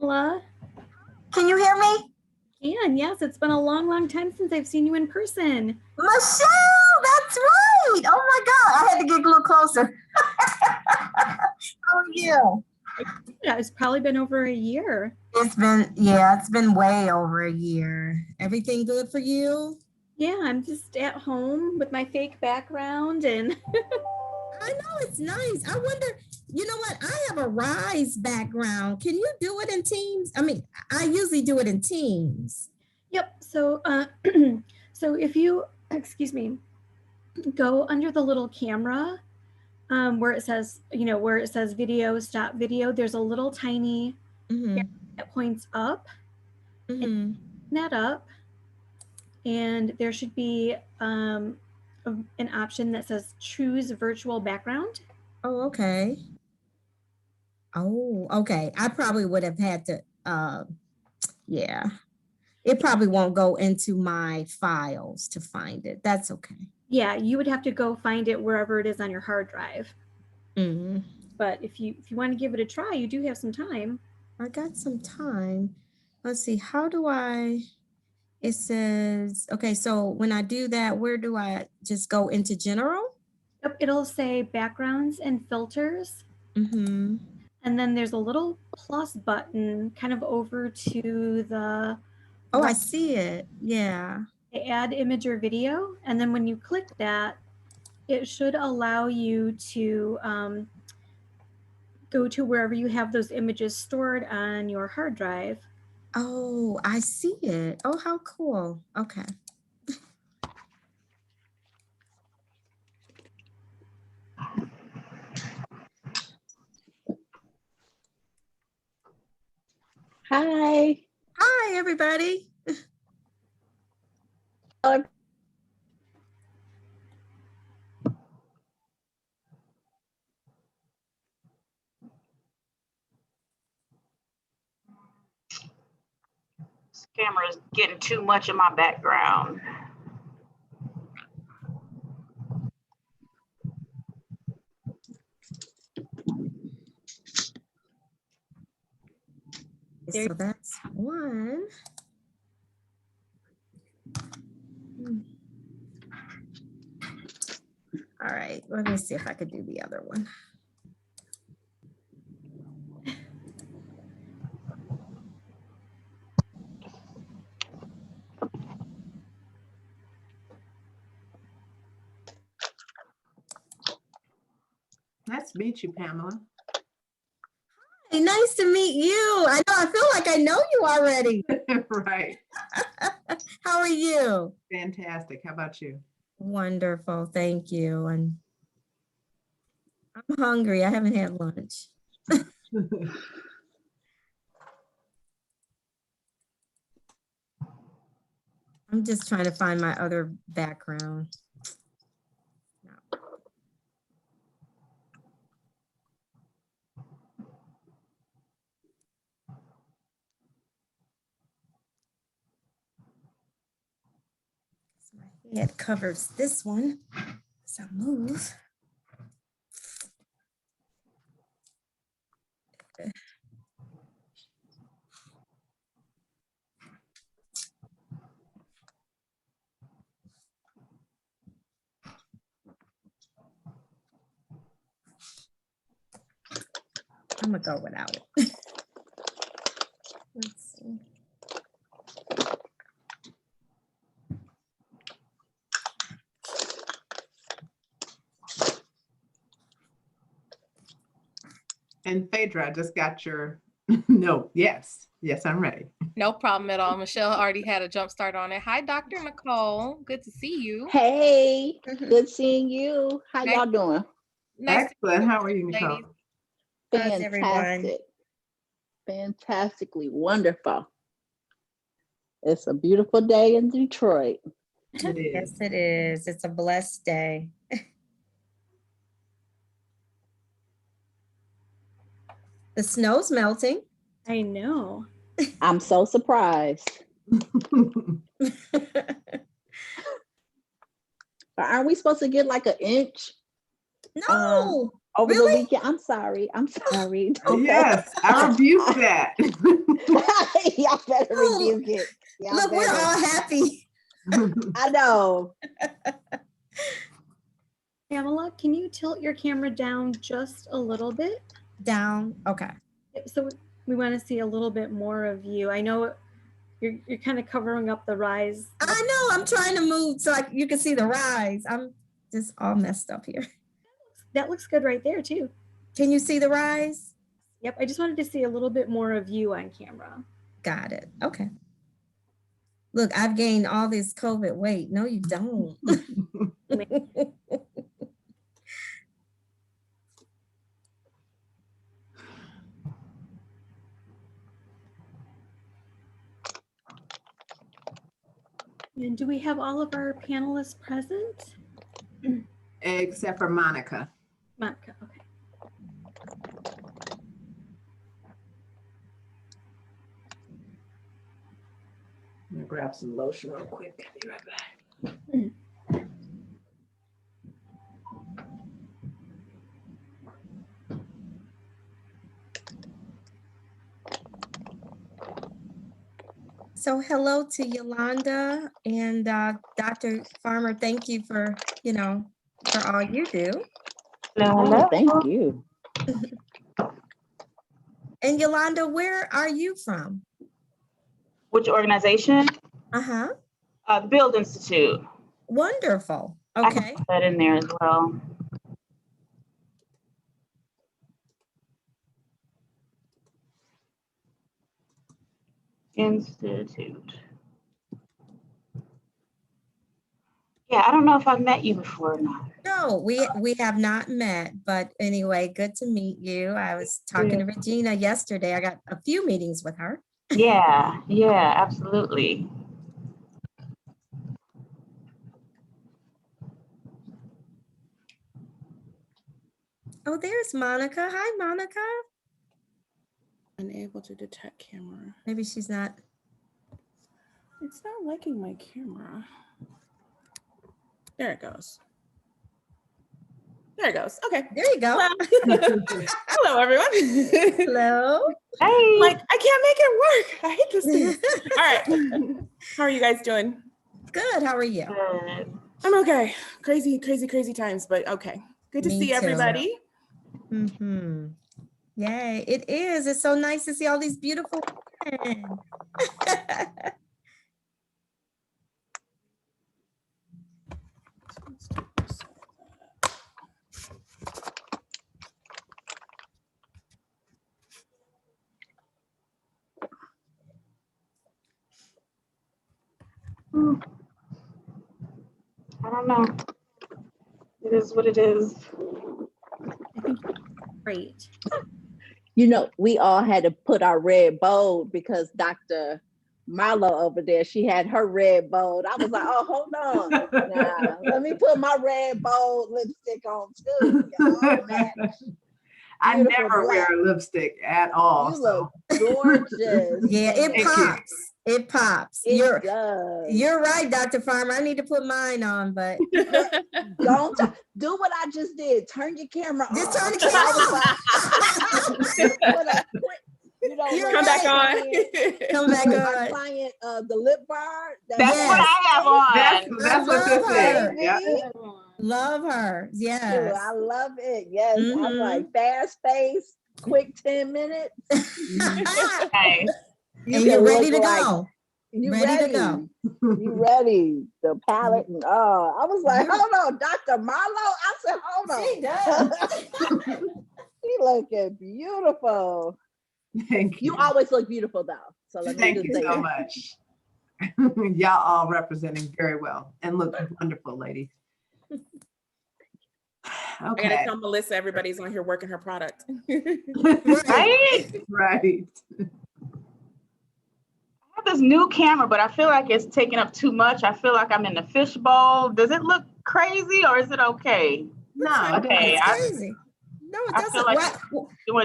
Pamela. Can you hear me? Can, yes. It's been a long, long time since I've seen you in person. Michelle, that's right. Oh my God, I had to get a little closer. How are you? Yeah, it's probably been over a year. It's been way over a year. Everything good for you? Yeah, I'm just at home with my fake background and I know, it's nice. I wonder, you know what? I have a Rise background. Can you do it in Teams? I mean, I usually do it in Teams. Yep. So so if you go under the little camera where it says, video, stop video, there's a little tiny that points up. And that up, and there should be an option that says choose virtual background. Oh, okay. Oh, okay. I probably would have had to, yeah. It probably won't go into my files to find it. That's okay. Yeah, you would have to go find it wherever it is on your hard drive. But if you want to give it a try, you do have some time. I got some time. Let's see, how do it says, okay, so when I do that, where do I just go into general? Yep, it'll say backgrounds and filters. And then there's a little plus button kind of over to the right. I see it. Yeah. Add image or video. And then when you click that, it should allow you to go to wherever you have those images stored on your hard drive. Oh, I see it. Oh, how cool. Okay. Hi. Hi, everybody. This camera is getting too much of my background. So that's one. All right, let me see if I could do the other one. Nice to meet you, Pamela. Hey, nice to meet you. I know, I feel like I know you already. Right. How are you? Fantastic. How about you? Wonderful. Thank you. And I'm hungry. I haven't had lunch. I'm just trying to find my other background. My head covers this one, so I'll move. I'm gonna go without it. Let's see. And Phaedra, I just got your note. Yes, I'm ready. No problem at all. Michelle already had a jump start on it. Hi, Dr. Nicole. Good to see you. Hey, good seeing you. How y'all doing? Excellent. How are you, Nicole? Fantastic. Fantastically wonderful. It's a beautiful day in Detroit. It is. Yes, it is. It's a blessed day. The snow's melting. I know. I'm so surprised. Aren't we supposed to get like an inch? No. over Really? the weekend. I'm sorry. Don't Yes, I rebuke that. Y'all better Oh, rebuke it. Y'all Look, we're all happy. I know. Pamela, can you tilt your camera down just a little bit? Down. Okay. So we want to see a little bit more of you. I know you're kind of covering up the rise. I know. I'm trying to move so you can see the rise. I'm just all messed up here. That looks good right there too. Can you see the rise? Yep. I just wanted to see a little bit more of you on camera. Got it. Okay. Look, I've gained all this COVID weight. No, you don't. And do we have all of our panelists present? Except for Monica. Monica, okay. I'm gonna grab some lotion real quick. Be right back. So hello to Yolanda and Dr. Farmer. Thank you for, for all you do. Oh, thank you. And Yolanda, where are you from? Which organization? Uh-huh. The Build Institute. Wonderful. I Okay. can put that in there as well. Institute. Yeah, I don't know if I've met you before or not. No, we have not met, but anyway, good to meet you. I was talking to Regina yesterday. I got a few meetings with her. Yeah, absolutely. Oh, there's Monica. Hi, Monica. Unable to detect camera. Maybe she's not. It's not liking my camera. There it goes. There it goes. Okay. There you go. Hello, everyone. Hello. Hey. Like, I can't make it work. I hate this thing. All right. How are you guys doing? Good. How are you? Good. I'm okay. Crazy times, but okay. Good to Me see too. everybody. Mm-hmm. Yay. It is. It's so nice to see all these beautiful women. I don't know. It is what it is. I think great. We all had to put our red bold because Dr. Marlo over there, she had her red bold. I was like, oh, hold on. Now, let me put my red bold lipstick on too. I Beautiful never black. wear lipstick at all. You look gorgeous. Yeah, it Thank pops. you. It pops. It does. You're right, Dr. Farmer. I need to put mine on, but Don't do what I just did. Turn your camera on. just turn the camera Come Come back on. Come back our on. client, the lip bar. That's Yes. what I have on. That's what this is. Yeah. Love her. Yes. I love it. Yes. I'm Mhm. like fast pace, quick 10 minutes. Nice. And you're can ready to look like go. You Ready to go. You ready? The palette. And, I was like, hold on, Dr. Marlo. I said, hold on. She does. She looking beautiful. Thank you. You always look beautiful though. So let me Thank just you say so that. much. Y'all all representing very well and look wonderful, ladies. I gotta Okay. tell Melissa everybody's on here working her product. Right? Right. I have this new camera, but I feel like it's taking up too much. I feel like I'm in the fishbowl. Does it look crazy or is it okay? No, Okay, It's crazy. No, it I doesn't. feel like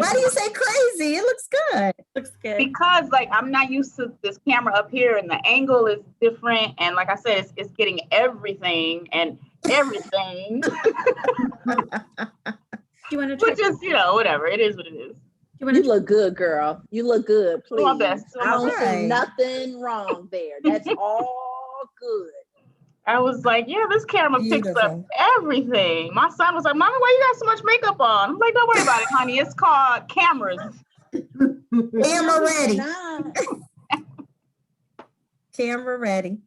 Why do you say crazy? It looks good. Looks good. because like I'm not used to this camera up here and the angle is different. And like I said, it's getting everything and everything. Do you want to Which is, you know, whatever. It is what it is. You look good, girl. You look good. Please. Do my best. I don't see nothing wrong there. That's all good. I was like, yeah, this camera picks up everything. My son was like, Mommy, why you got so much makeup on? I'm like, don't worry about it, honey. It's called cameras. Camera ready. Camera ready.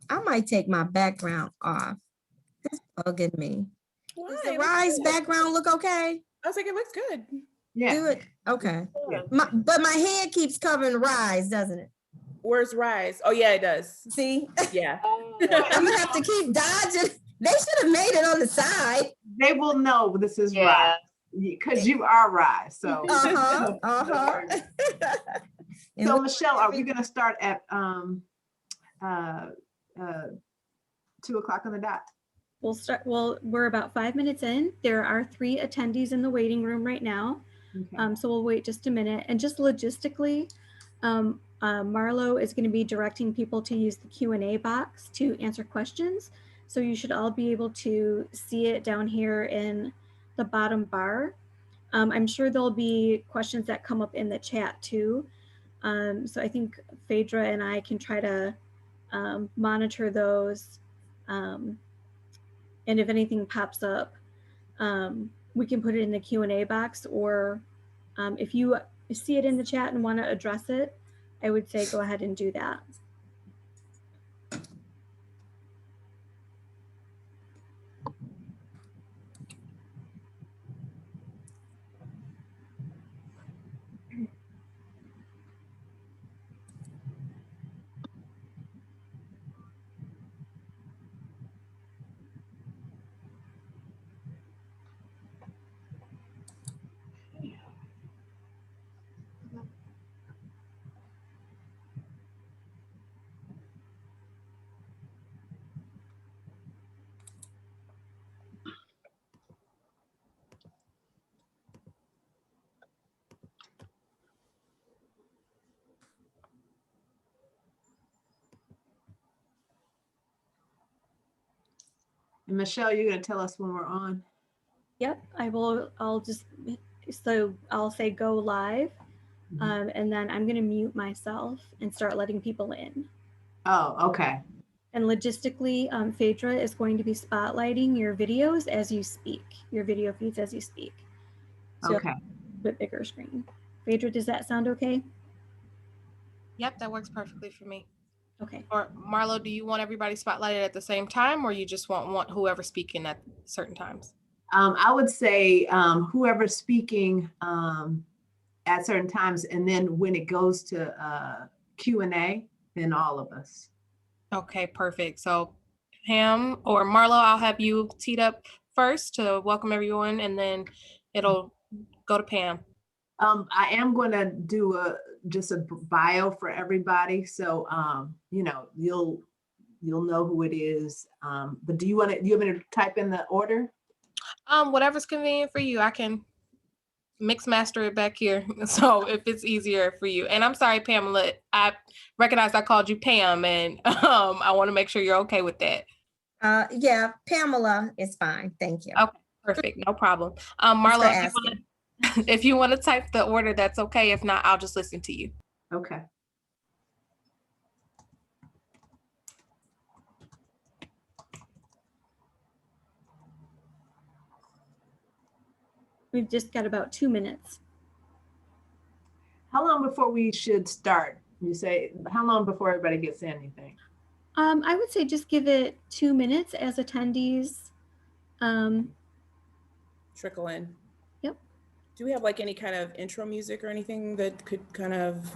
I might take my background off. It's bugging me. Why? Does the Rise background look okay? I was like, it looks good. Yeah. Do it? Okay. Yeah. But my head keeps covering Rise, doesn't it? Where's Rise? Oh yeah, it does. See? Yeah. I'm gonna have to keep dodging. They should have made it on the side. They will know this is Rise because you are Rise. So. So Michelle, are we gonna start at 2 o'clock on the dot? We'll start. Well, we're about 5 minutes in. There are 3 attendees in the waiting room right now. Okay. So we'll wait just a minute. And just logistically, Marlo is going to be directing people to use the Q&A box to answer questions. So you should all be able to see it down here in the bottom bar. I'm sure there'll be questions that come up in the chat too. So I think Phaedra and I can try to monitor those. And if anything pops up, we can put it in the Q&A box, or if you see it in the chat and want to address it, I would say go ahead and do that. And Michelle, you're gonna tell us when we're on. Yep, I will. I'll say go live, and then I'm going to mute myself and start letting people in. Oh, okay. And logistically, Phaedra is going to be spotlighting your videos as you speak, your video feeds as you speak. So okay. A bit bigger screen. Phaedra, does that sound okay? Yep, that works perfectly for me. Okay. Or Marlo, do you want everybody spotlighted at the same time, or you just want whoever speaking at certain times? I would say whoever's speaking at certain times, and then when it goes to Q&A, then all of us. Okay, perfect. So Pam or Marlo, I'll have you teed up first to welcome everyone, and then it'll go to Pam. I am going to do just a bio for everybody, so you know, you'll know who it is. But do you want me to type in the order? Whatever's convenient for you. I can mix master it back here. So if it's easier for you. And I'm sorry, Pamela, I recognize I called you Pam, and I want to make sure you're okay with that. Yeah, Pamela is fine. Thank you. Okay, perfect. No problem. Marlo, if you want to type the order, that's okay. If not, I'll just listen to you. Okay. We've just got about 2 minutes. How long before we should start? You say, how long before everybody gets in, you think? I would say just give it 2 minutes as attendees. Trickle in. Yep. Do we have like any kind of intro music or anything that could kind of?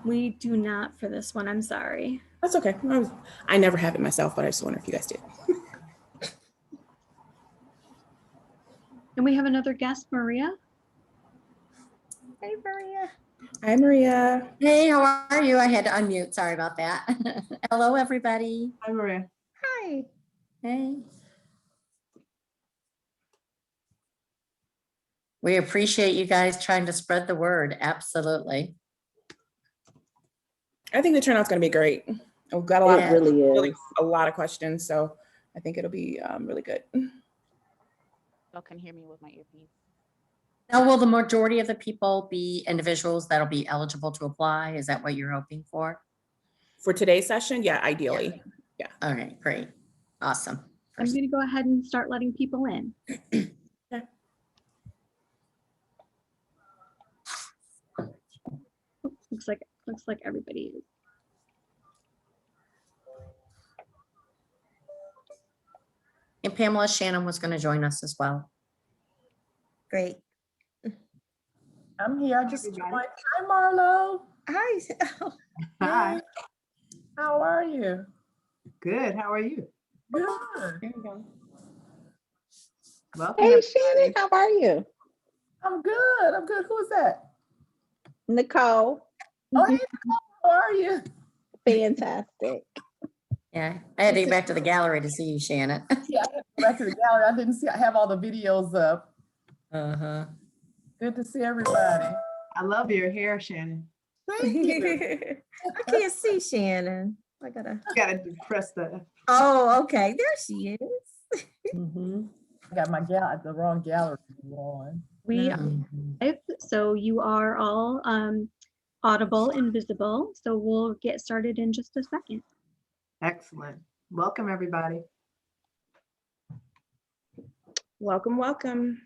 We do not for this one. I'm sorry. That's okay. I never have it myself, but I just wonder if you guys did. And we have another guest, Maria. Hey, Maria. Hi, Maria. Hey, how are you? I had to unmute. Sorry about that. Hello, everybody. Hi, Maria. Hi. Hey. We appreciate you guys trying to spread the word. Absolutely. I think the turnout's going to be great. We've got a lot It really is. a lot of questions, so I think it'll be really good. Y'all can hear me with my earpiece. Now, will the majority of the people be individuals that'll be eligible to apply? Is that what you're hoping for? For today's session, yeah, ideally. Yeah. All right, great. Awesome. I'm going to go ahead and start letting people in. Okay. Oops, looks like everybody is. And Pamela Shannon was going to join us as well. Great. I'm here. I just joined. Hi, Marlo. Hi. Hi. How are you? Good. How are you? Good. Here we go. Welcome. Hey, Shannon, how are you? I'm good. I'm good. Who is that? Nicole. Oh, hey, Nicole. How are you? Fantastic. Yeah, I had to go back to the gallery to see you, Shannon. Yeah, I had to go back to the gallery. I didn't see. I have all the videos up. Uh-huh. Good to see everybody. I love your hair, Shannon. Thank you. I can't see Shannon. I gotta. You gotta press the. Oh, okay. There she is. I got my the wrong gallery on. We so you are all audible and visible. So we'll get started in just a second. Excellent. Welcome, everybody. Welcome, welcome.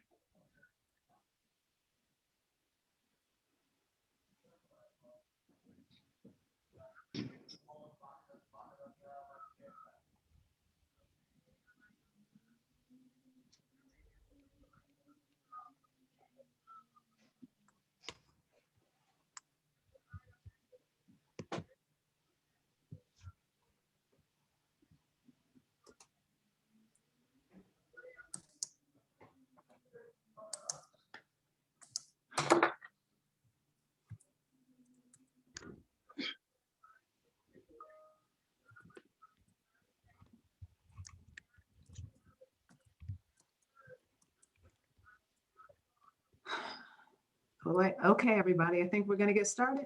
Okay, everybody, I think we're going to get started.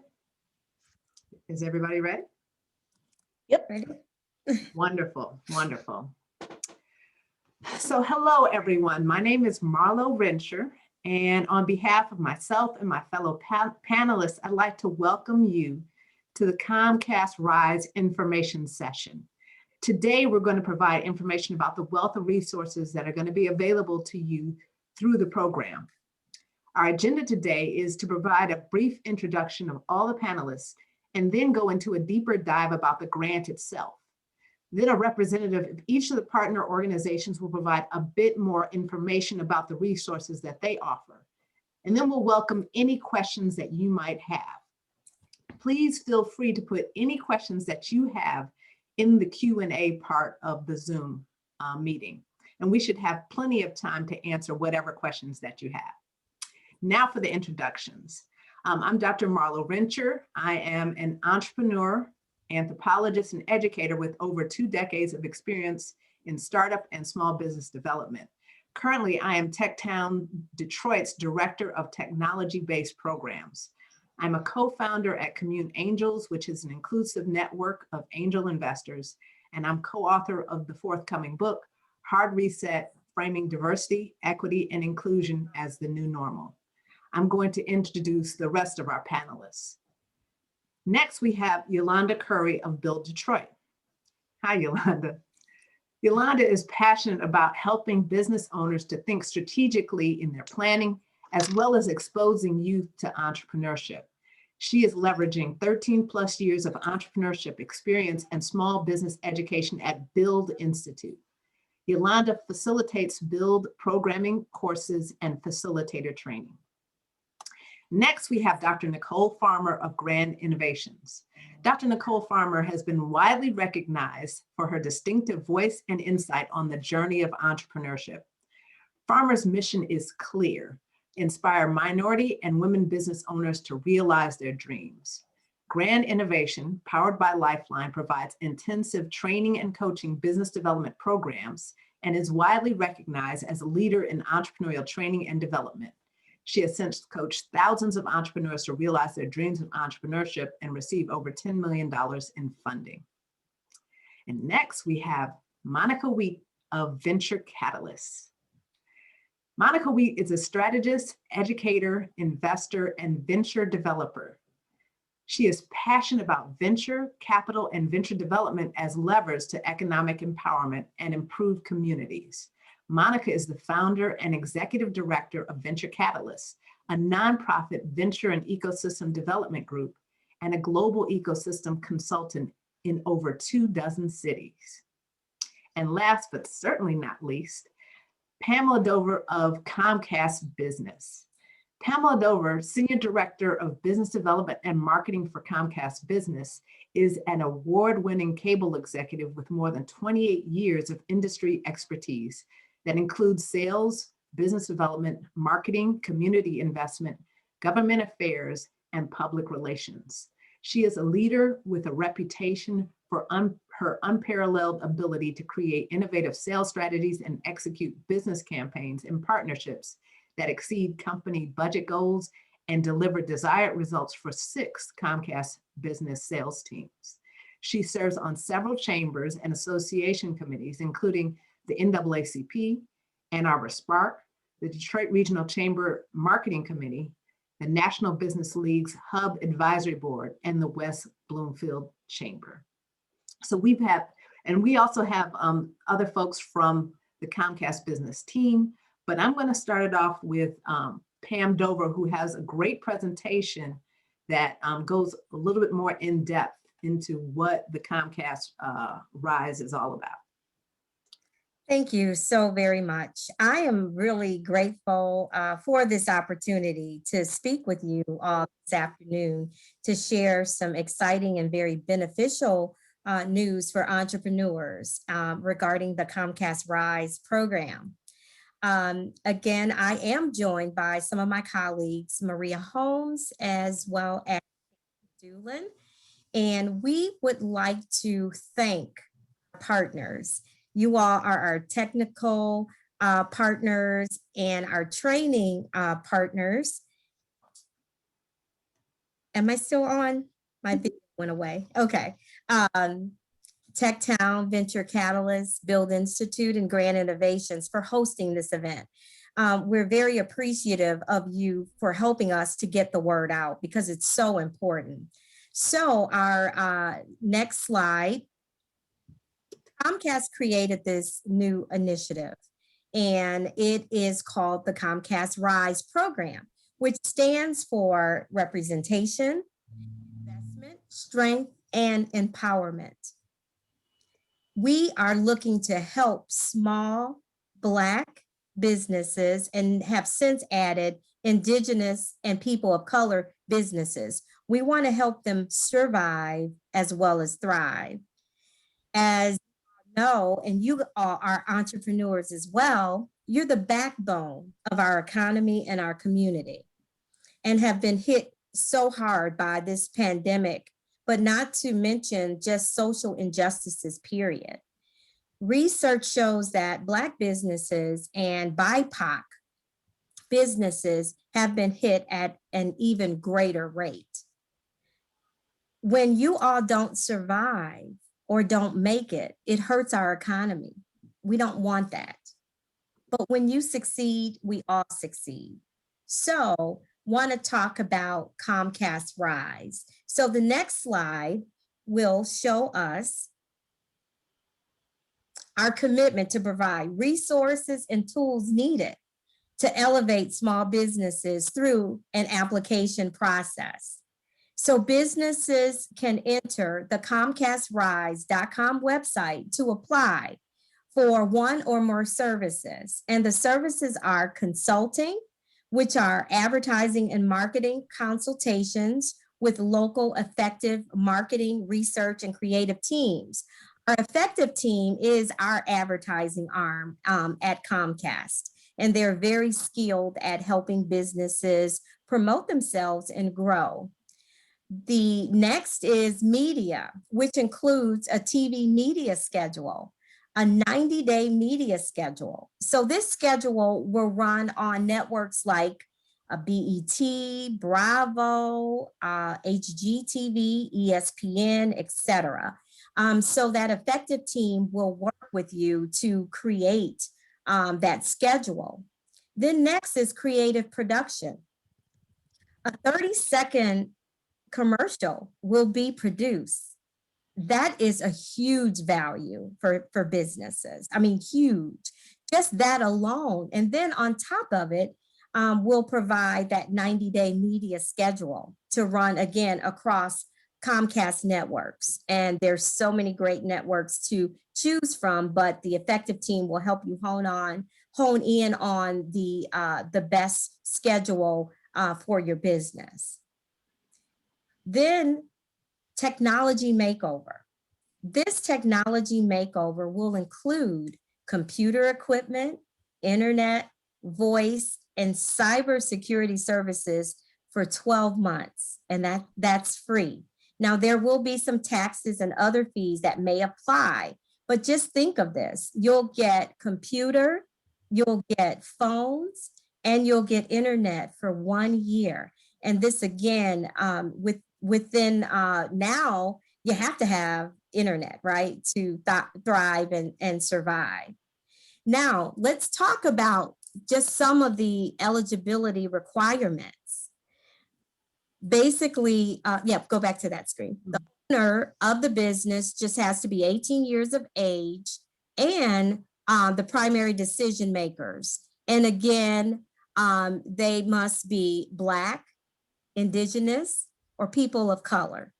Is everybody ready? Yep. Ready. Wonderful, wonderful. So hello, everyone. My name is Marlo Renscher, and on behalf of myself and my fellow panelists, I'd like to welcome you to the Comcast Rise information session. Today, we're going to provide information about the wealth of resources that are going to be available to you through the program. Our agenda today is to provide a brief introduction of all the panelists and then go into a deeper dive about the grant itself. Then a representative of each of the partner organizations will provide a bit more information about the resources that they offer. And then we'll welcome any questions that you might have. Please feel free to put any questions that you have in the Q&A part of the Zoom meeting. And we should have plenty of time to answer whatever questions that you have. Now for the introductions. I'm Dr. Marlo Renscher. I am an entrepreneur, anthropologist, and educator with over 2 decades of experience in startup and small business development. Currently, I am TechTown Detroit's Director of Technology-Based Programs. I'm a co-founder at Commune Angels, which is an inclusive network of angel investors, and I'm co-author of the forthcoming book, Hard Reset, Framing Diversity, Equity, and Inclusion as the New Normal. I'm going to introduce the rest of our panelists. Next, we have Yolanda Curry of Build Detroit. Hi, Yolanda. Yolanda is passionate about helping business owners to think strategically in their planning, as well as exposing youth to entrepreneurship. She is leveraging 13+ years of entrepreneurship experience and small business education at Build Institute. Yolanda facilitates Build programming courses and facilitator training. Next, we have Dr. Nicole Farmer of Grand Innovations. Dr. Nicole Farmer has been widely recognized for her distinctive voice and insight on the journey of entrepreneurship. Farmer's mission is clear: inspire minority and women business owners to realize their dreams. Grand Innovation, powered by Lifeline, provides intensive training and coaching business development programs and is widely recognized as a leader in entrepreneurial training and development. She has since coached thousands of entrepreneurs to realize their dreams of entrepreneurship and receive over $10 million in funding. And next we have Monica Wheat of Venture Catalyst. Monica Wheat is a strategist, educator, investor, and venture developer. She is passionate about venture, capital, and venture development as levers to economic empowerment and improved communities. Monica is the founder and executive director of Venture Catalyst, a nonprofit venture and ecosystem development group and a global ecosystem consultant in over 24 cities. And last but certainly not least, Pamela Dover of Comcast Business. Pamela Dover, Senior Director of Business Development and Marketing for Comcast Business, is an award-winning cable executive with more than 28 years of industry expertise that includes sales, business development, marketing, community investment, government affairs, and public relations. She is a leader with a reputation for her unparalleled ability to create innovative sales strategies and execute business campaigns and partnerships that exceed company budget goals and deliver desired results for 6 Comcast business sales teams. She serves on several chambers and association committees, including the NAACP, Ann Arbor Spark, the Detroit Regional Chamber Marketing Committee, the National Business League's Hub Advisory Board, and the West Bloomfield Chamber. So we also have other folks from the Comcast business team, but I'm going to start it off with Pam Dover, who has a great presentation that goes a little bit more in depth into what the Comcast Rise is all about. Thank you so very much. I am really grateful for this opportunity to speak with you all this afternoon to share some exciting and very beneficial news for entrepreneurs regarding the Comcast Rise program. Again, I am joined by some of my colleagues, Maria Holmes, as well as Doolin, and we would like to thank our partners. You all are our technical partners and our training partners. Am I still on? My video went away. Okay. TechTown, Venture Catalyst, Build Institute, and Grant Innovations for hosting this event. We're very appreciative of you for helping us to get the word out because it's so important. So our next slide. Comcast created this new initiative, and it is called the Comcast Rise program, which stands for representation, investment, strength, and empowerment. We are looking to help small Black businesses and have since added Indigenous and people of color businesses. We want to help them survive as well as thrive. As you know, and you all are entrepreneurs as well, you're the backbone of our economy and our community and have been hit so hard by this pandemic, but not to mention just social injustices, period. Research shows that Black businesses and BIPOC businesses have been hit at an even greater rate. When you all don't survive or don't make it, it hurts our economy. We don't want that. But when you succeed, we all succeed. So, want to talk about Comcast Rise. So the next slide will show us our commitment to provide resources and tools needed to elevate small businesses through an application process. So businesses can enter the ComcastRise.com website to apply for one or more services. And the services are consulting, which are advertising and marketing consultations with local effective marketing, research, and creative teams. Our effective team is our advertising arm at Comcast, and they're very skilled at helping businesses promote themselves and grow. The next is media, which includes a TV media schedule, a 90-day media schedule. So this schedule will run on networks like BET, Bravo, HGTV, ESPN, etc. So that effective team will work with you to create that schedule. Then next is creative production. A 30-second commercial will be produced. That is a huge value for businesses. I mean, huge, just that alone. And then on top of it, we'll provide that 90-day media schedule to run again across Comcast networks. And there's so many great networks to choose from, but the effective team will help you hone in on the best schedule for your business. Then technology makeover. This technology makeover will include computer equipment, internet, voice, and cybersecurity services for 12 months, and that's free. Now, there will be some taxes and other fees that may apply, but just think of this. You'll get computer, you'll get phones, and you'll get internet for 1 year. And this again, within now, you have to have internet, right, to thrive and survive. Now, let's talk about just some of the eligibility requirements. Basically, go back to that screen. The owner of the business just has to be 18 years of age and the primary decision makers. And again, they must be Black, Indigenous, or people of color.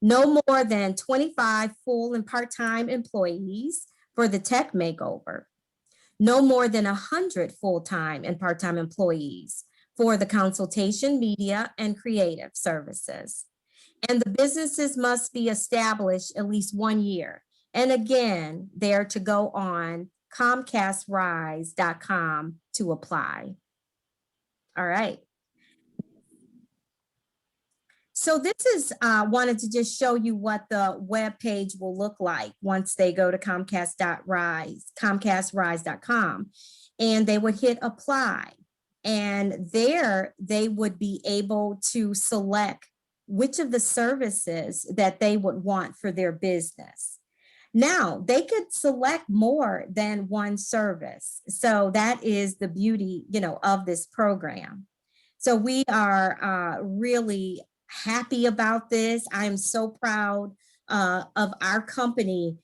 No more than 25 full and part-time employees for the tech makeover. No more than 100 full-time and part-time employees for the consultation, media, and creative services. And the businesses must be established at least 1 year. And again, they're to go on ComcastRise.com to apply. All right. So this is, wanted to just show you what the web page will look like once they go to ComcastRise.com, and they would hit apply. And there they would be able to select which of the services that they would want for their business. Now, they could select more than one service. So that is the beauty, of this program. So we are really happy about this. I am so proud of our company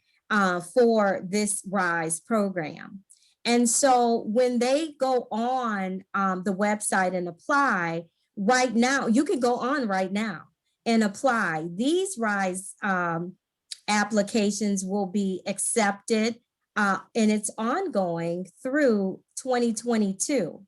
for this RISE program. And so when they go on the website and apply right now, you can go on right now and apply. These RISE applications will be accepted and it's ongoing through 2022.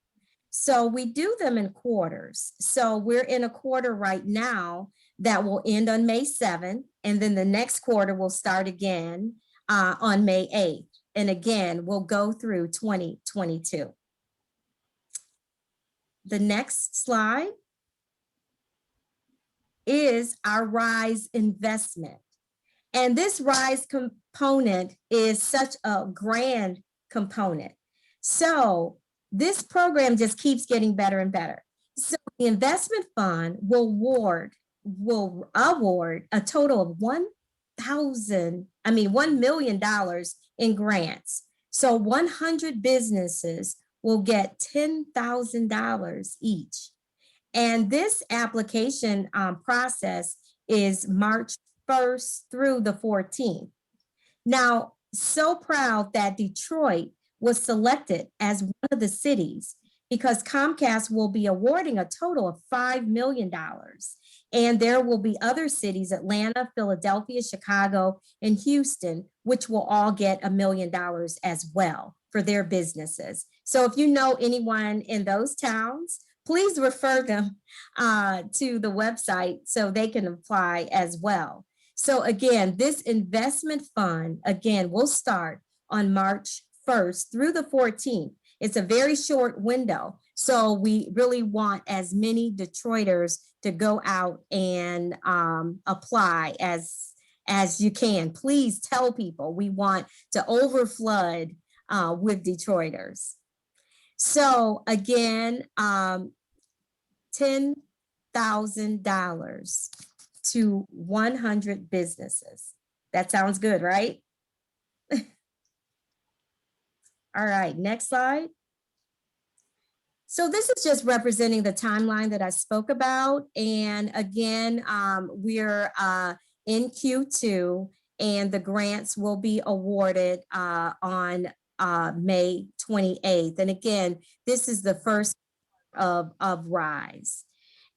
So we do them in quarters. So we're in a quarter right now that will end on May 7th, and then the next quarter will start again on May 8th. And again, we'll go through 2022. The next slide is our RISE investment. And this RISE component is such a grand component. So this program just keeps getting better and better. So the investment fund will award a total of $1 million in grants. So 100 businesses will get $10,000 each. And this application process is March 1st through the 14th. Now, so proud that Detroit was selected as one of the cities because Comcast will be awarding a total of $5 million. And there will be other cities, Atlanta, Philadelphia, Chicago, and Houston, which will all get $1 million as well for their businesses. So if you know anyone in those towns, please refer them to the website so they can apply as well. So again, this investment fund, again, will start on March 1st through the 14th. It's a very short window. So we really want as many Detroiters to go out and apply as you can. Please tell people we want to overflood with Detroiters. So again, $10,000 to 100 businesses. That sounds good, right? All right, next slide. So this is just representing the timeline that I spoke about. And again, we're in Q2 and the grants will be awarded on May 28th. And again, this is the first of RISE.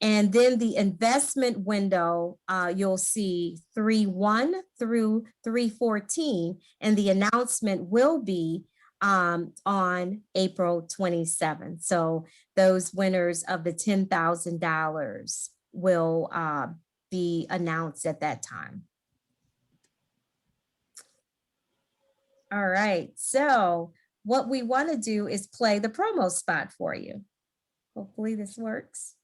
And then the investment window, you'll see 3/1 through 3/14, and the announcement will be on April 27th. So those winners of the $10,000 will be announced at that time. All right, so what we want to do is play the promo spot for you. Hopefully this works.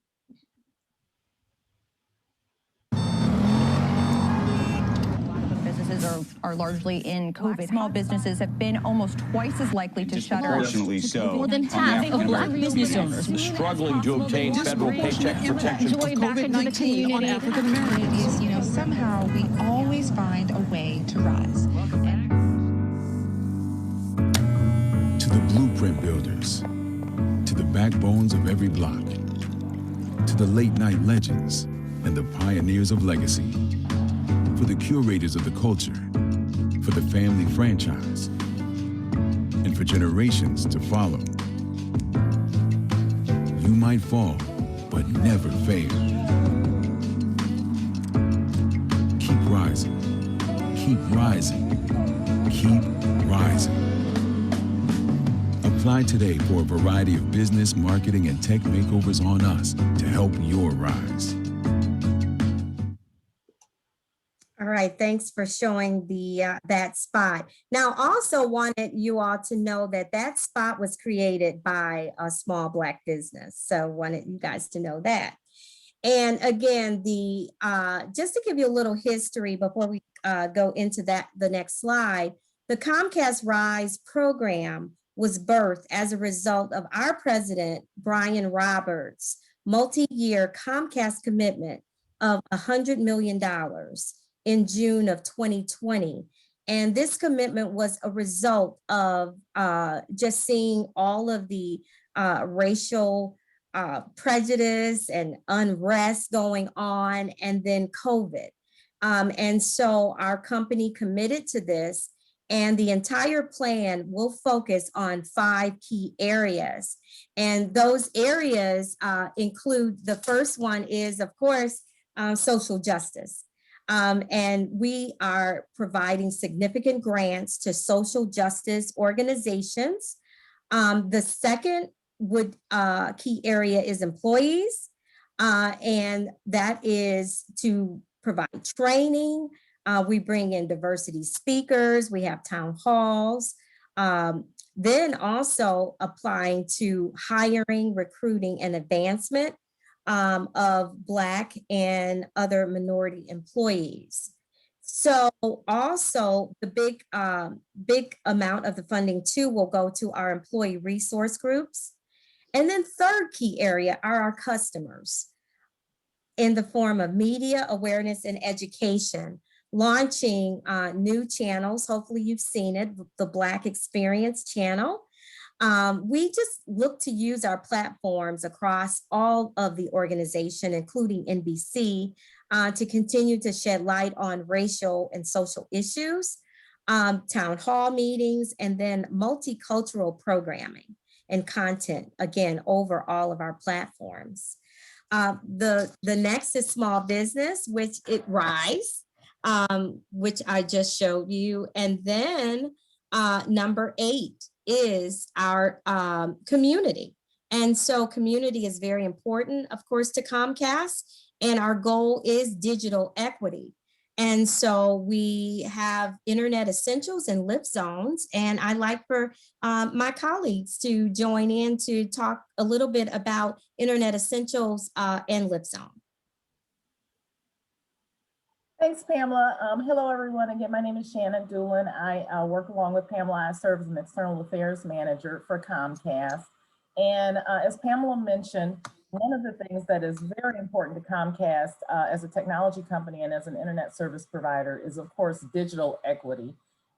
Businesses are largely in COVID. Small businesses have been almost twice as likely to shutter. Disproportionately so. More than half of Black business owners struggling to obtain federal paycheck protection from COVID-19 on African Americans. You know, somehow we always find a way to rise. To the blueprint builders, to the backbones of every block, to the late night legends and the pioneers of legacy, for the curators of the culture, for the family franchise, and for generations to follow. You might fall, but never fail. Keep rising, keep rising, keep rising. Apply today for a variety of business, marketing, and tech makeovers on us to help your rise. All right, thanks for showing the that spot. Now, also wanted you all to know that that spot was created by a small Black business. So wanted you guys to know that. And again, the just to give you a little history before we go into the next slide, the Comcast Rise program was birthed as a result of our president, Brian Roberts' multi-year Comcast commitment of $100 million in June of 2020. And this commitment was a result of just seeing all of the racial prejudice and unrest going on, and then COVID. And so our company committed to this, and the entire plan will focus on 5 key areas. And those areas include, the first one is, of course, social justice. And we are providing significant grants to social justice organizations. The second key area is employees, and that is to provide training. We bring in diversity speakers, we have town halls, then also applying to hiring, recruiting, and advancement of Black and other minority employees. So also the big amount of the funding too will go to our employee resource groups. And then third key area are our customers in the form of media awareness and education, launching new channels. Hopefully you've seen it, the Black Experience channel. We just look to use our platforms across all of the organization, including NBC, to continue to shed light on racial and social issues, town hall meetings, and then multicultural programming and content, again, over all of our platforms. The next is small business, which it RISE, which I just showed you. And then number 8 is our community. And so community is very important, of course, to Comcast, and our goal is digital equity. And so we have internet essentials and lift zones, and I'd like for my colleagues to join in to talk a little bit about internet essentials and lift zone. Thanks, Pamela. Hello, everyone. Again, my name is Shannon Doolin. I work along with Pamela. I serve as an external affairs manager for Comcast. And as Pamela mentioned, one of the things that is very important to Comcast as a technology company and as an internet service provider is, of course, digital equity.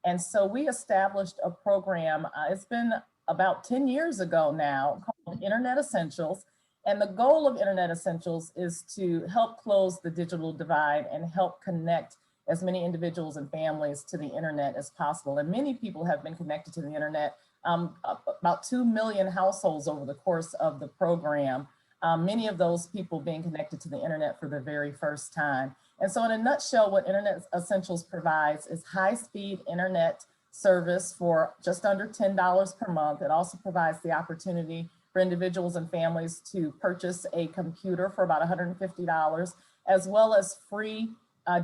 And so we established a program, it's been about 10 years ago now, called Internet Essentials. And the goal of Internet Essentials is to help close the digital divide and help connect as many individuals and families to the internet as possible. And many people have been connected to the internet, about 2 million households over the course of the program. Many of those people being connected to the internet for the very first time. And so in a nutshell, what Internet Essentials provides is high-speed internet service for just under $10 per month. It also provides the opportunity for individuals and families to purchase a computer for about $150, as well as free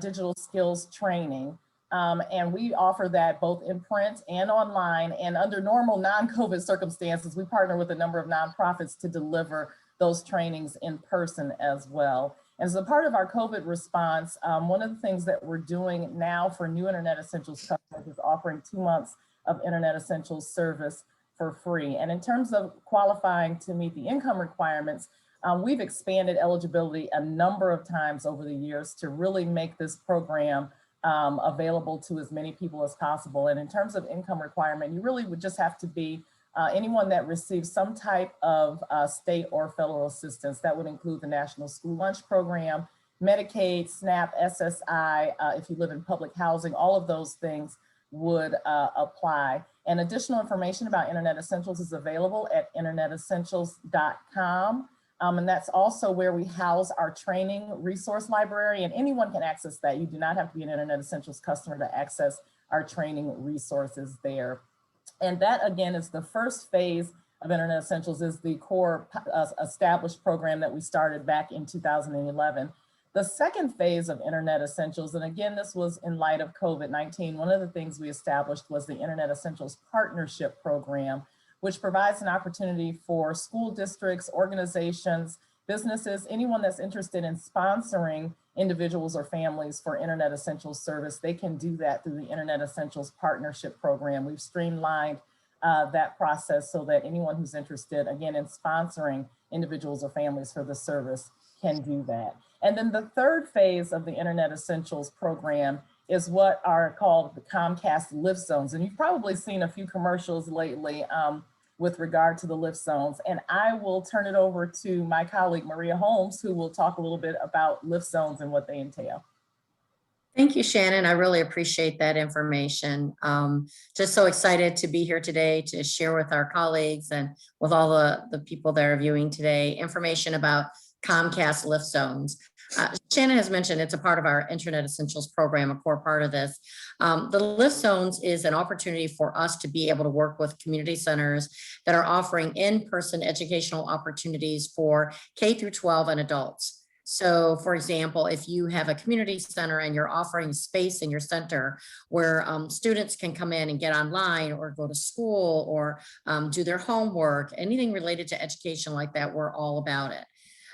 digital skills training. And we offer that both in print and online. And under normal non-COVID circumstances, we partner with a number of nonprofits to deliver those trainings in person as well. As a part of our COVID response, one of the things that we're doing now for new Internet Essentials customers is offering 2 months of Internet Essentials service for free. And in terms of qualifying to meet the income requirements, we've expanded eligibility a number of times over the years to really make this program available to as many people as possible. And in terms of income requirement, you really would just have to be anyone that receives some type of state or federal assistance. That would include the National School Lunch Program, Medicaid, SNAP, SSI, if you live in public housing, all of those things would apply. And additional information about Internet Essentials is available at internetessentials.com. And that's also where we house our training resource library, and anyone can access that. You do not have to be an Internet Essentials customer to access our training resources there. And that, again, is the first phase of Internet Essentials, is the core established program that we started back in 2011. The second phase of Internet Essentials, and again, this was in light of COVID-19, one of the things we established was the Internet Essentials Partnership Program, which provides an opportunity for school districts, organizations, businesses, anyone that's interested in sponsoring individuals or families for Internet Essentials service. They can do that through the Internet Essentials Partnership Program. We've streamlined that process so that anyone who's interested, again, in sponsoring individuals or families for the service can do that. And then the third phase of the Internet Essentials program is what are called the Comcast Lift Zones. And you've probably seen a few commercials lately with regard to the lift zones. And I will turn it over to my colleague, Maria Holmes, who will talk a little bit about lift zones and what they entail. Thank you, Shannon. I really appreciate that information. Just so excited to be here today to share with our colleagues and with all the people that are viewing today information about Comcast Lift Zones. Shannon has mentioned it's a part of our Internet Essentials program, a core part of this. The Lift Zones is an opportunity for us to be able to work with community centers that are offering in-person educational opportunities for K through 12 and adults. So for example, if you have a community center and you're offering space in your center where students can come in and get online or go to school or do their homework, anything related to education like that, we're all about it.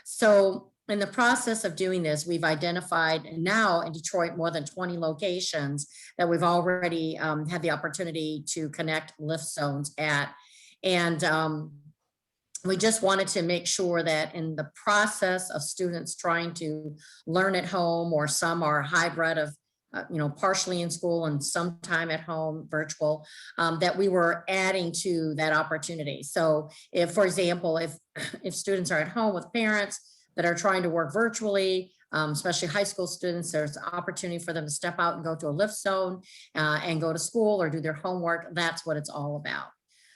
So in the process of doing this, we've identified now in Detroit more than 20 locations that we've already had the opportunity to connect lift zones at. And we just wanted to make sure that in the process of students trying to learn at home, or some are hybrid of partially in school and sometime at home, virtual, that we were adding to that opportunity. So if, for example, if students are at home with parents that are trying to work virtually, especially high school students, there's an opportunity for them to step out and go to a lift zone and go to school or do their homework. That's what it's all about.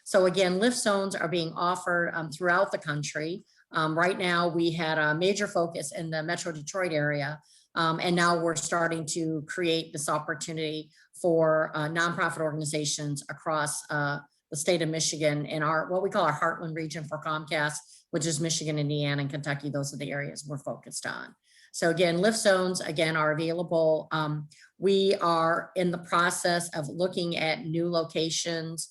So again, lift zones are being offered throughout the country. Right now, we had a major focus in the Metro Detroit area. And now we're starting to create this opportunity for nonprofit organizations across the state of Michigan in what we call our Heartland region for Comcast, which is Michigan, Indiana, and Kentucky. Those are the areas we're focused on. So again, lift zones, again, are available. We are in the process of looking at new locations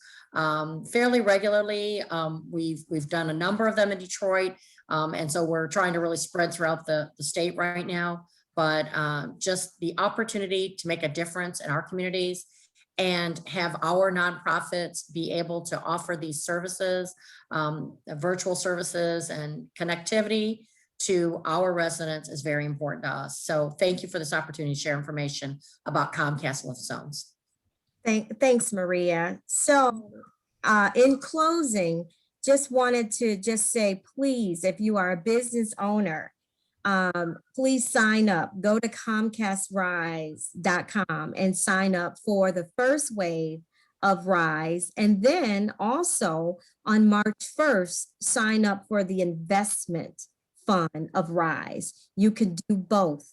fairly regularly. We've done a number of them in Detroit. And so we're trying to really spread throughout the state right now. But just the opportunity to make a difference in our communities and have our nonprofits be able to offer these services, virtual services and connectivity to our residents is very important to us. So thank you for this opportunity to share information about Comcast Lift Zones. Thanks, Maria. So in closing, just wanted to just say, please, if you are a business owner, please sign up. Go to ComcastRise.com and sign up for the first wave of Rise. And then also on March 1st, sign up for the investment fund of Rise. You can do both.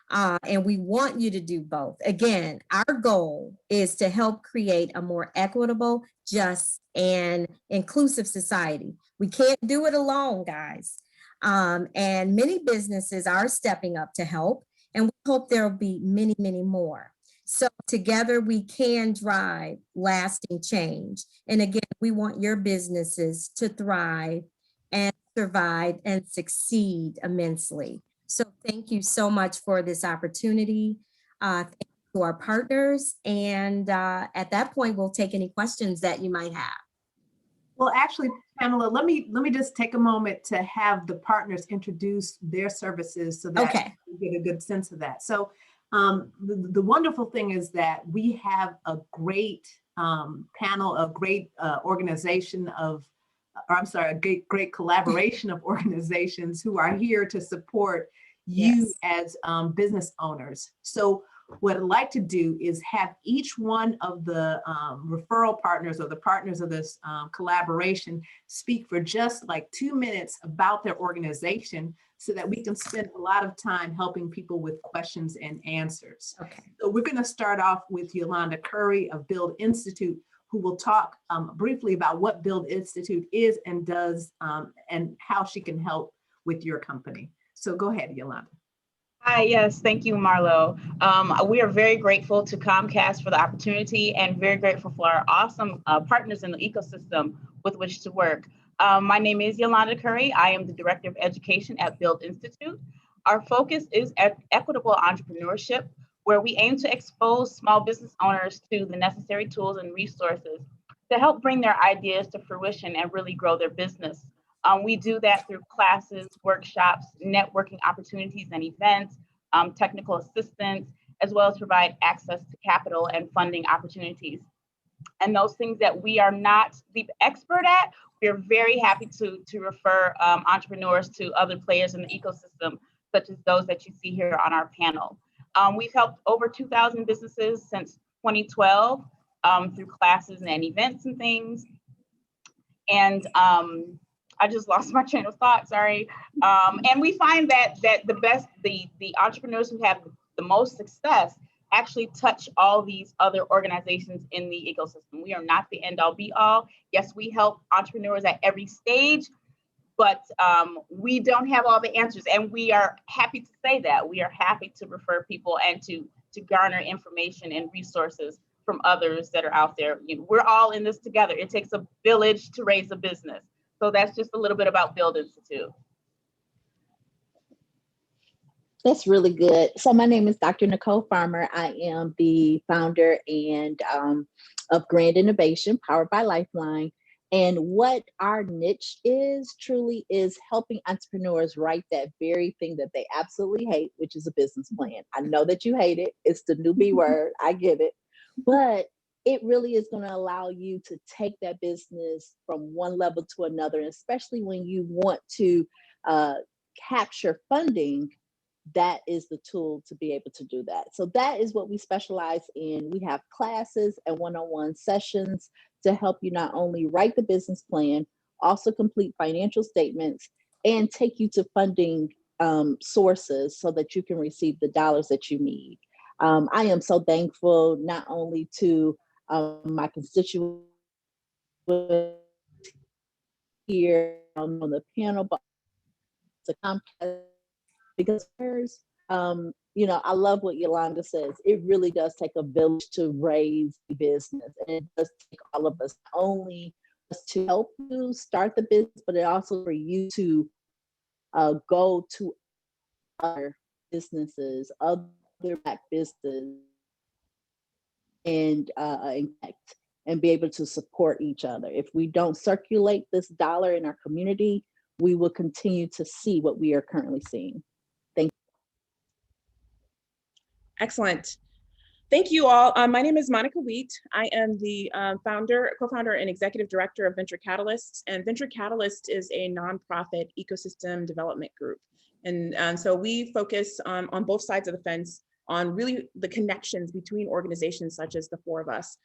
And we want you to do both. Again, our goal is to help create a more equitable, just, and inclusive society. We can't do it alone, guys. And many businesses are stepping up to help, and we hope there will be many, many more. So together we can drive lasting change. And again, we want your businesses to thrive and survive and succeed immensely. So thank you so much for this opportunity. Thank you to our partners. And at that point, we'll take any questions that you might have. Well, actually, Pamela, let me just take a moment to have the partners introduce their services so that we get a good sense of that. So the wonderful thing is that we have a great panel, a great organization of, or I'm sorry, a great collaboration of organizations who are here to support you as business owners. So what I'd like to do is have each one of the referral partners or the partners of this collaboration speak for just like 2 minutes about their organization so that we can spend a lot of time helping people with questions and answers. Okay. So we're going to start off with Yolanda Curry of Build Institute, who will talk briefly about what Build Institute is and does and how she can help with your company. So go ahead, Yolanda. Hi, yes, thank you, Marlo. We are very grateful to Comcast for the opportunity and very grateful for our awesome partners in the ecosystem with which to work. My name is Yolanda Curry. I am the Director of Education at Build Institute. Our focus is equitable entrepreneurship, where we aim to expose small business owners to the necessary tools and resources to help bring their ideas to fruition and really grow their business. We do that through classes, workshops, networking opportunities and events, technical assistance, as well as provide access to capital and funding opportunities. And those things that we are not the expert at, we're very happy to refer entrepreneurs to other players in the ecosystem, such as those that you see here on our panel. We've helped over 2,000 businesses since 2012 through classes and events and things. And I just lost my train of thought, sorry. And we find that the entrepreneurs who have the most success actually touch all these other organizations in the ecosystem. We are not the end all be all. Yes, we help entrepreneurs at every stage, but we don't have all the answers. And we are happy to say that. We are happy to refer people and to garner information and resources from others that are out there. We're all in this together. It takes a village to raise a business. So that's just a little bit about Build Institute. That's really good. So my name is Dr. Nicole Farmer. I am the founder and of Grand Innovation, powered by Lifeline. And what our niche is truly is helping entrepreneurs write that very thing that they absolutely hate, which is a business plan. I know that you hate it. It's the new B word. I get it. But it really is going to allow you to take that business from one level to another, and especially when you want to capture funding. That is the tool to be able to do that. So that is what we specialize in. We have classes and one-on-one sessions to help you not only write the business plan, also complete financial statements, and take you to funding sources so that you can receive the dollars that you need. I am so thankful not only to my constituents here on the panel, but to Comcast, because I love what Yolanda says. It really does take a village to raise a business, and it does take all of us, not only to help you start the business, but it also for you to go to other businesses, other Black businesses, and connect and be able to support each other. If we don't circulate this dollar in our community, we will continue to see what we are currently seeing. Thank you. Excellent. Thank you all. My name is Monica Wheat. I am the co-founder and executive director of Venture Catalyst. And Venture Catalyst is a nonprofit ecosystem development group. And so we focus on both sides of the fence on really the connections between organizations such as the four of us.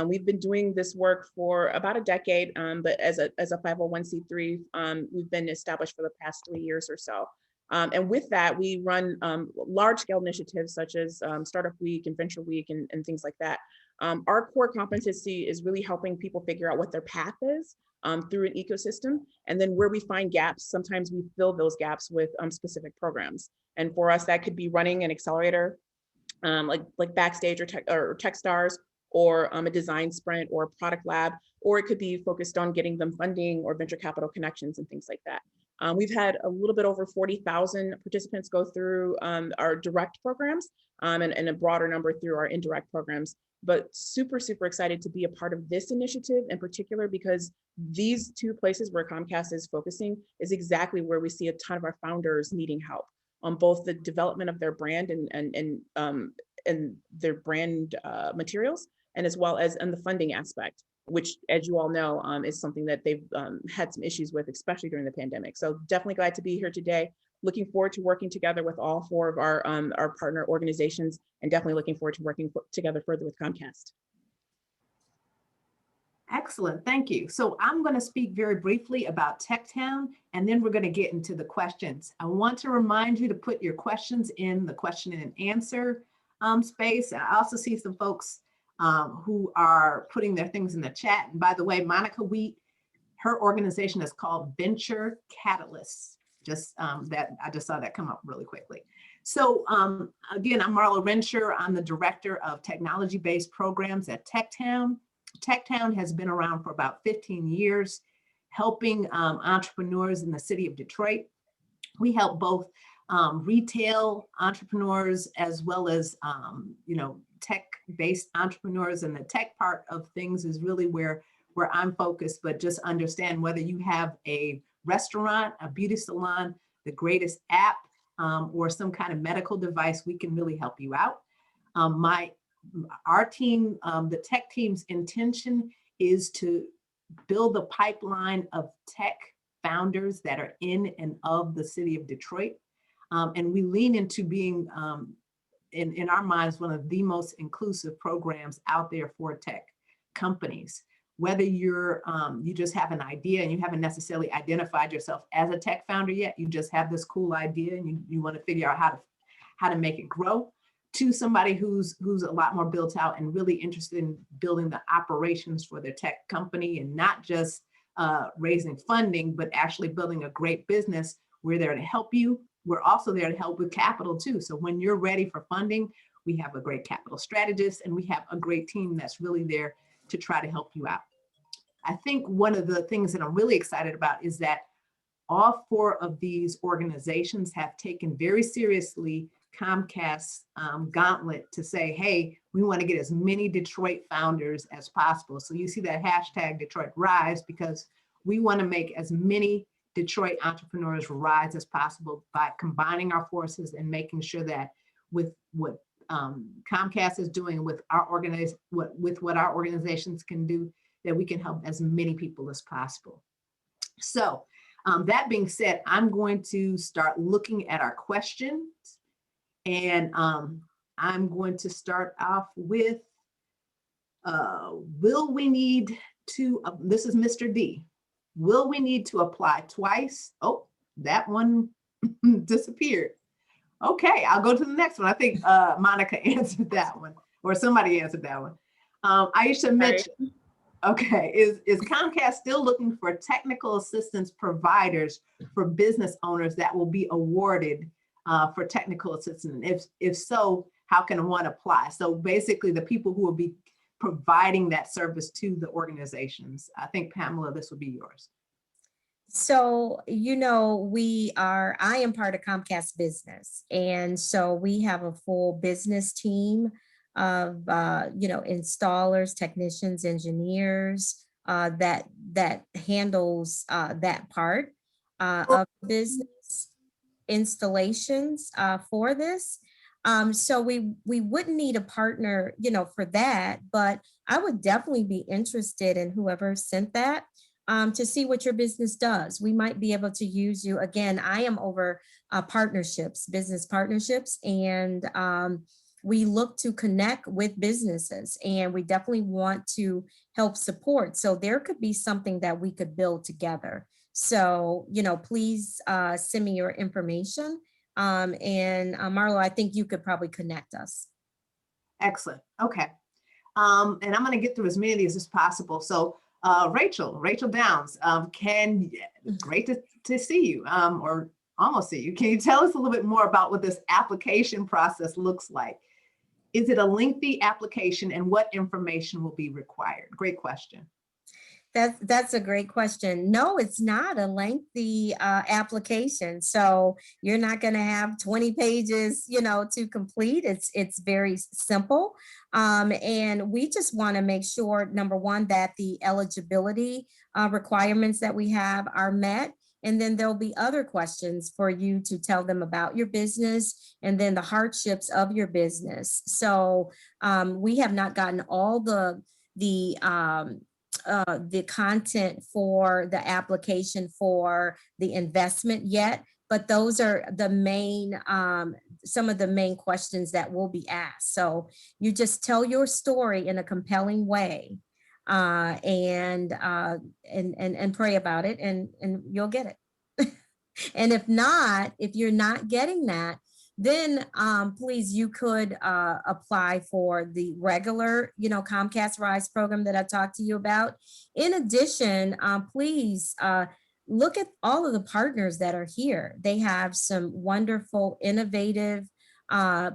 We've been doing this work for about a decade, but as a 501c3, we've been established for the past 3 years or so. And with that, we run large scale initiatives such as Startup Week and Venture Week and things like that. Our core competency is really helping people figure out what their path is through an ecosystem. And then where we find gaps, sometimes we fill those gaps with specific programs. And for us, that could be running an accelerator like Backstage or Techstars, or a design sprint or a product lab, or it could be focused on getting them funding or venture capital connections and things like that. We've had a little bit over 40,000 participants go through our direct programs and a broader number through our indirect programs. But super, super excited to be a part of this initiative in particular, because these two places where Comcast is focusing is exactly where we see a ton of our founders needing help on both the development of their brand and their brand materials, and as well as in the funding aspect, which, as you all know, is something that they've had some issues with, especially during the pandemic. So definitely glad to be here today. Looking forward to working together with all four of our partner organizations, and definitely looking forward to working together further with Comcast. Excellent, thank you. So I'm going to speak very briefly about TechTown, and then we're going to get into the questions. I want to remind you to put your questions in the question and answer space. And I also see some folks who are putting their things in the chat. And by the way, Monica Wheat, her organization is called Venture Catalyst. Just that I just saw that come up really quickly. So again, I'm Marla Rensher. I'm the director of technology-based programs at TechTown. TechTown has been around for about 15 years, helping entrepreneurs in the city of Detroit. We help both retail entrepreneurs as well as tech-based entrepreneurs, and the tech part of things is really where I'm focused. But just understand, whether you have a restaurant, a beauty salon, the greatest app, or some kind of medical device, we can really help you out. Our team, the tech team's intention is to build a pipeline of tech founders that are in and of the city of Detroit. And we lean into being, in our minds, one of the most inclusive programs out there for tech companies. Whether you just have an idea and you haven't necessarily identified yourself as a tech founder yet, you just have this cool idea and you want to figure out how to make it grow, to somebody who's a lot more built out and really interested in building the operations for their tech company, and not just raising funding, but actually building a great business. We're there to help you. We're also there to help with capital too. So when you're ready for funding, we have a great capital strategist, and we have a great team that's really there to try to help you out. I think one of the things that I'm really excited about is that all four of these organizations have taken very seriously Comcast's gauntlet to say, hey, we want to get as many Detroit founders as possible. So you see that hashtag Detroit Rise, because we want to make as many Detroit entrepreneurs rise as possible by combining our forces and making sure that with what Comcast is doing with our what our organizations can do, that we can help as many people as possible. So that being said, I'm going to start looking at our questions, and I'm going to start off with, will we need to, this is Mr. D, will we need to apply twice? Oh, that one disappeared. Okay, I'll go to the next one. I think Monica answered that one, or somebody answered that one. Aisha mentioned, okay, is Comcast still looking for technical assistance providers for business owners that will be awarded for technical assistance? If so, how can one apply? So basically the people who will be providing that service to the organizations. I think, Pamela, this will be yours. So, I am part of Comcast Business. And so we have a full business team of installers, technicians, engineers that handles that part of business installations for this. So we wouldn't need a partner, for that, but I would definitely be interested in whoever sent that to see what your business does. We might be able to use you. Again, I am over partnerships, business partnerships, and we look to connect with businesses, and we definitely want to help support. So there could be something that we could build together. So, please send me your information. And Marlo, I think you could probably connect us. Excellent. Okay. And I'm going to get through as many of these as possible. So Rachel Downs, great to see you, or almost see you. Can you tell us a little bit more about what this application process looks like? Is it a lengthy application, and what information will be required? Great question. That's a great question. No, it's not a lengthy application. So you're not going to have 20 pages, to complete. It's very simple. And we just want to make sure, number one, that the eligibility requirements that we have are met. And then there'll be other questions for you to tell them about your business and then the hardships of your business. So we have not gotten all the content for the application for the investment yet, but those are the main, some of the main questions that will be asked. So you just tell your story in a compelling way, and pray about it, and you'll get it. And if you're not getting that, then please, you could apply for the regular, Comcast Rise program that I talked to you about. In addition, please look at all of the partners that are here. They have some wonderful, innovative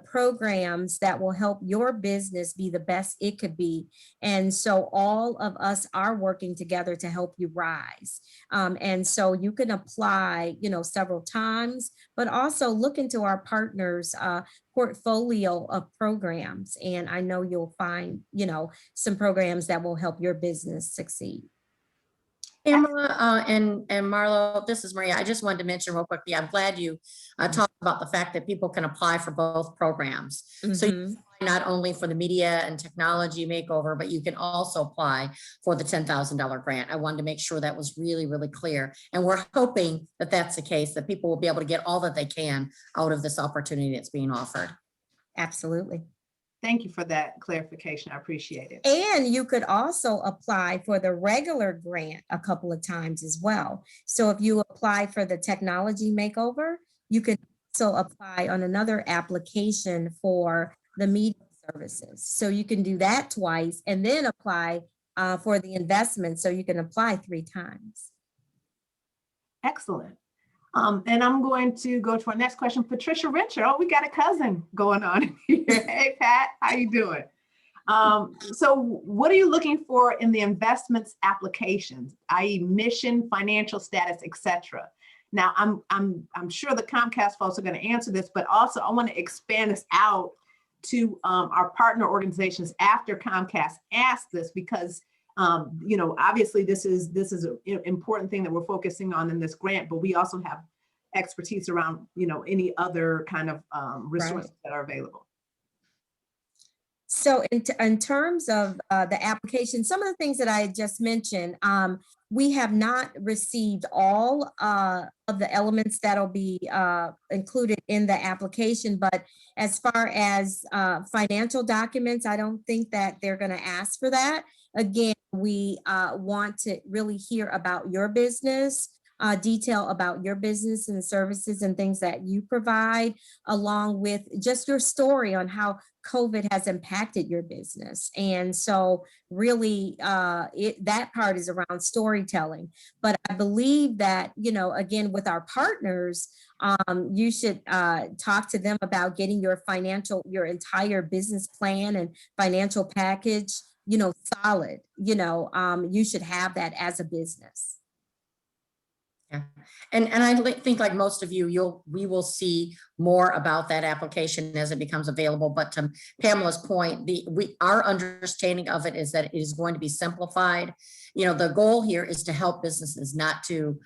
programs that will help your business be the best it could be. And so all of us are working together to help you rise. And so you can apply, several times, but also look into our partners' portfolio of programs. And I know you'll find, some programs that will help your business succeed. Pamela and Marlo, this is Maria. I just wanted to mention real quickly, I'm glad you talked about the fact that people can apply for both programs. Mm-hmm. So you apply not only for the media and technology makeover, but you can also apply for the $10,000 grant. I wanted to make sure that was really, really clear. And we're hoping that that's the case, that people will be able to get all that they can out of this opportunity that's being offered. Absolutely. Thank you for that clarification. I appreciate it. And you could also apply for the regular grant a couple of times as well. So if you apply for the technology makeover, you could also apply on another application for the media services. So you can do that twice and then apply for the investment. So you can apply 3 times. Excellent. And I'm going to go to our next question. Patricia Rencher. Oh, we got a cousin going on here. Hey, Pat, how you doing? So what are you looking for in the investments applications, i.e. mission, financial status, etc.? Now, I'm sure the Comcast folks are going to answer this, but also I want to expand this out to our partner organizations after Comcast asked this, because obviously this is an important thing that we're focusing on in this grant, but we also have expertise around, any other kind of resources that are available. So in terms of the application, some of the things that I just mentioned, we have not received all of the elements that'll be included in the application, but as far as financial documents, I don't think that they're going to ask for that. Again, we want to really hear about your business, detail about your business and the services and things that you provide, along with just your story on how COVID has impacted your business. And so really that part is around storytelling. But I believe that, again, with our partners, you should talk to them about getting your entire business plan and financial package, solid. You should have that as a business. Yeah, and I think like most of you, we will see more about that application as it becomes available. But to Pamela's point, our understanding of it is that it is going to be simplified. You know, the goal here is to help businesses, not to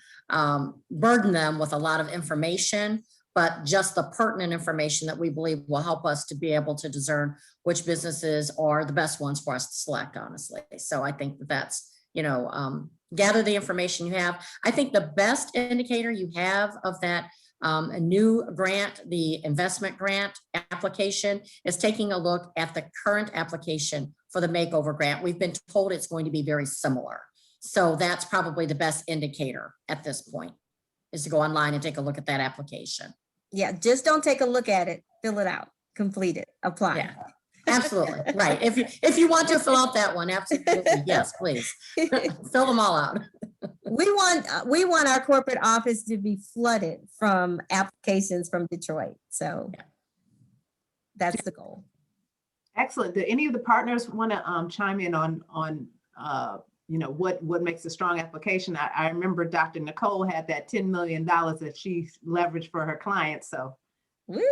burden them with a lot of information, but just the pertinent information that we believe will help us to be able to discern which businesses are the best ones for us to select, honestly. So I think that's, you know, gather the information you have. I think the best indicator you have of that a new grant, the investment grant application, is taking a look at the current application for the makeover grant. We've been told it's going to be very similar. So that's probably the best indicator at this point, is to go online and take a look at that application. Yeah, just don't take a look at it, fill it out, complete it, apply. Yeah. Absolutely, right. If you want to fill out that one, absolutely, yes, please. Fill them all out. We want our corporate office to be flooded from applications from Detroit. So yeah, that's the goal. Excellent. Do any of the partners want to chime in on you know, what makes a strong application? I remember Dr. Nicole had that $10 million that she leveraged for her clients. So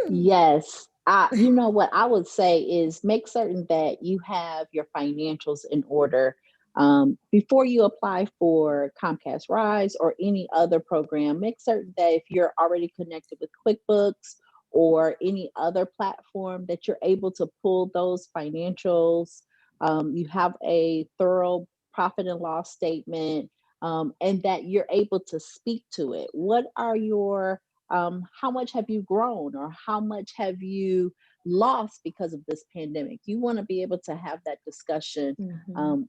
yes. You know what I would say is make certain that you have your financials in order before you apply for Comcast Rise or any other program. Make certain that if you're already connected with QuickBooks or any other platform, that you're able to pull those financials. You have a thorough profit and loss statement, and that you're able to speak to it. What are your how much have you grown, or how much have you lost because of this pandemic? You want to be able to have that discussion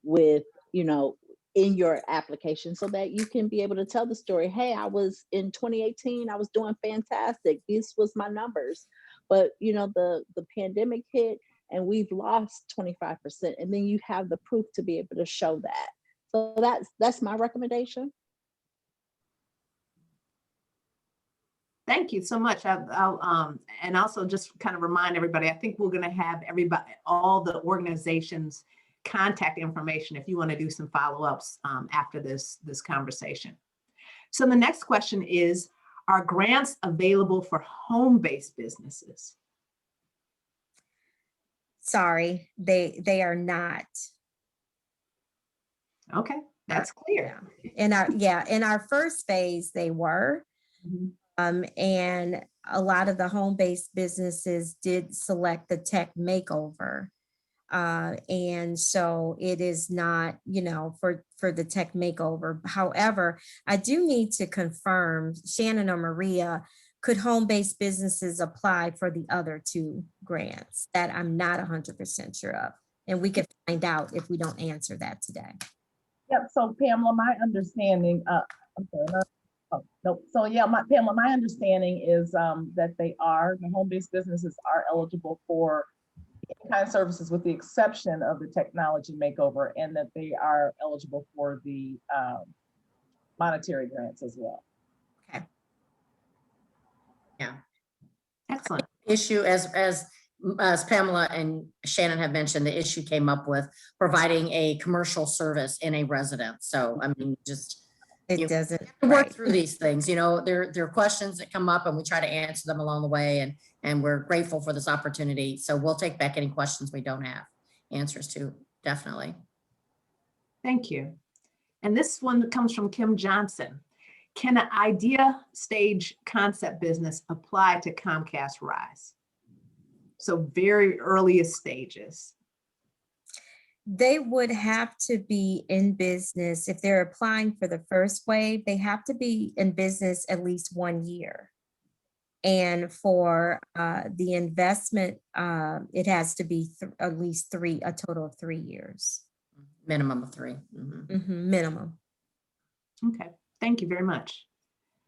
with, you know, in your application, so that you can be able to tell the story. Hey, I was in 2018, I was doing fantastic. This was my numbers. But, you know, the pandemic hit and we've lost 25%. And then you have the proof to be able to show that. So that's my recommendation. thank you so much. I'll and also just kind of remind everybody, I think we're going to have everybody, all the organizations' contact information if you want to do some follow-ups after this conversation. So the next question is, are grants available for home-based businesses? Sorry, they are not. Okay, that's clear. In our first phase, they were. And a lot of the home-based businesses did select the tech makeover. And so it is not, you know, for the tech makeover. However, I do need to confirm, Shannon or Maria, could home-based businesses apply for the other two grants? That I'm not 100% sure of. And we could find out if we don't answer that today. Yep, so Pamela, my understanding, I'm sorry, no. So yeah, Pamela, my understanding is that the home-based businesses are eligible for any kind of services with the exception of the technology makeover, and that they are eligible for the monetary grants as well. Okay. Yeah. Excellent. Issue as Pamela and Shannon have mentioned, the issue came up with providing a commercial service in a residence. So I mean, just it doesn't work through these things. You know, there are questions that come up and we try to answer them along the way, and we're grateful for this opportunity. So we'll take back any questions we don't have answers to, definitely. Thank you. And this one comes from Kim Johnson. Can an idea stage concept business apply to Comcast Rise? So very earliest stages. They would have to be in business. If they're applying for the first wave, they have to be in business at least 1 year. And for the investment, it has to be at least a total of 3 years. Minimum of 3. Minimum. Okay, thank you very much.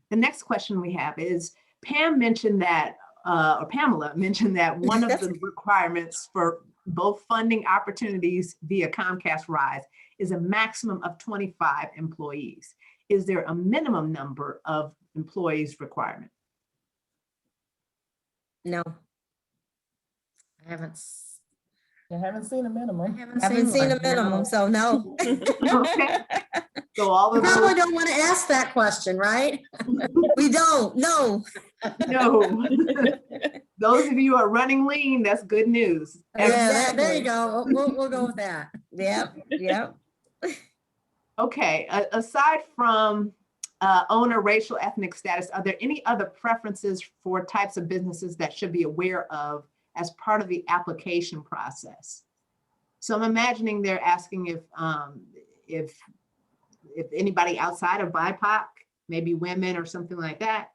The next question we have is, Pam mentioned that, or Pamela mentioned that one of the requirements for both funding opportunities via Comcast Rise is a maximum of 25 employees. Is there a minimum number of employees requirement? No. I haven't seen a minimum. I haven't seen a minimum, so no. Okay. So all We of probably those, don't want to ask that question, right? We don't, no. no. Those of you who are running lean, that's good news. Yeah, there you go. We'll go with that. Yep, yep. Okay, aside from owner, racial, ethnic status, are there any other preferences for types of businesses that should be aware of as part of the application process? So I'm imagining they're asking if anybody outside of BIPOC, maybe women or something like that.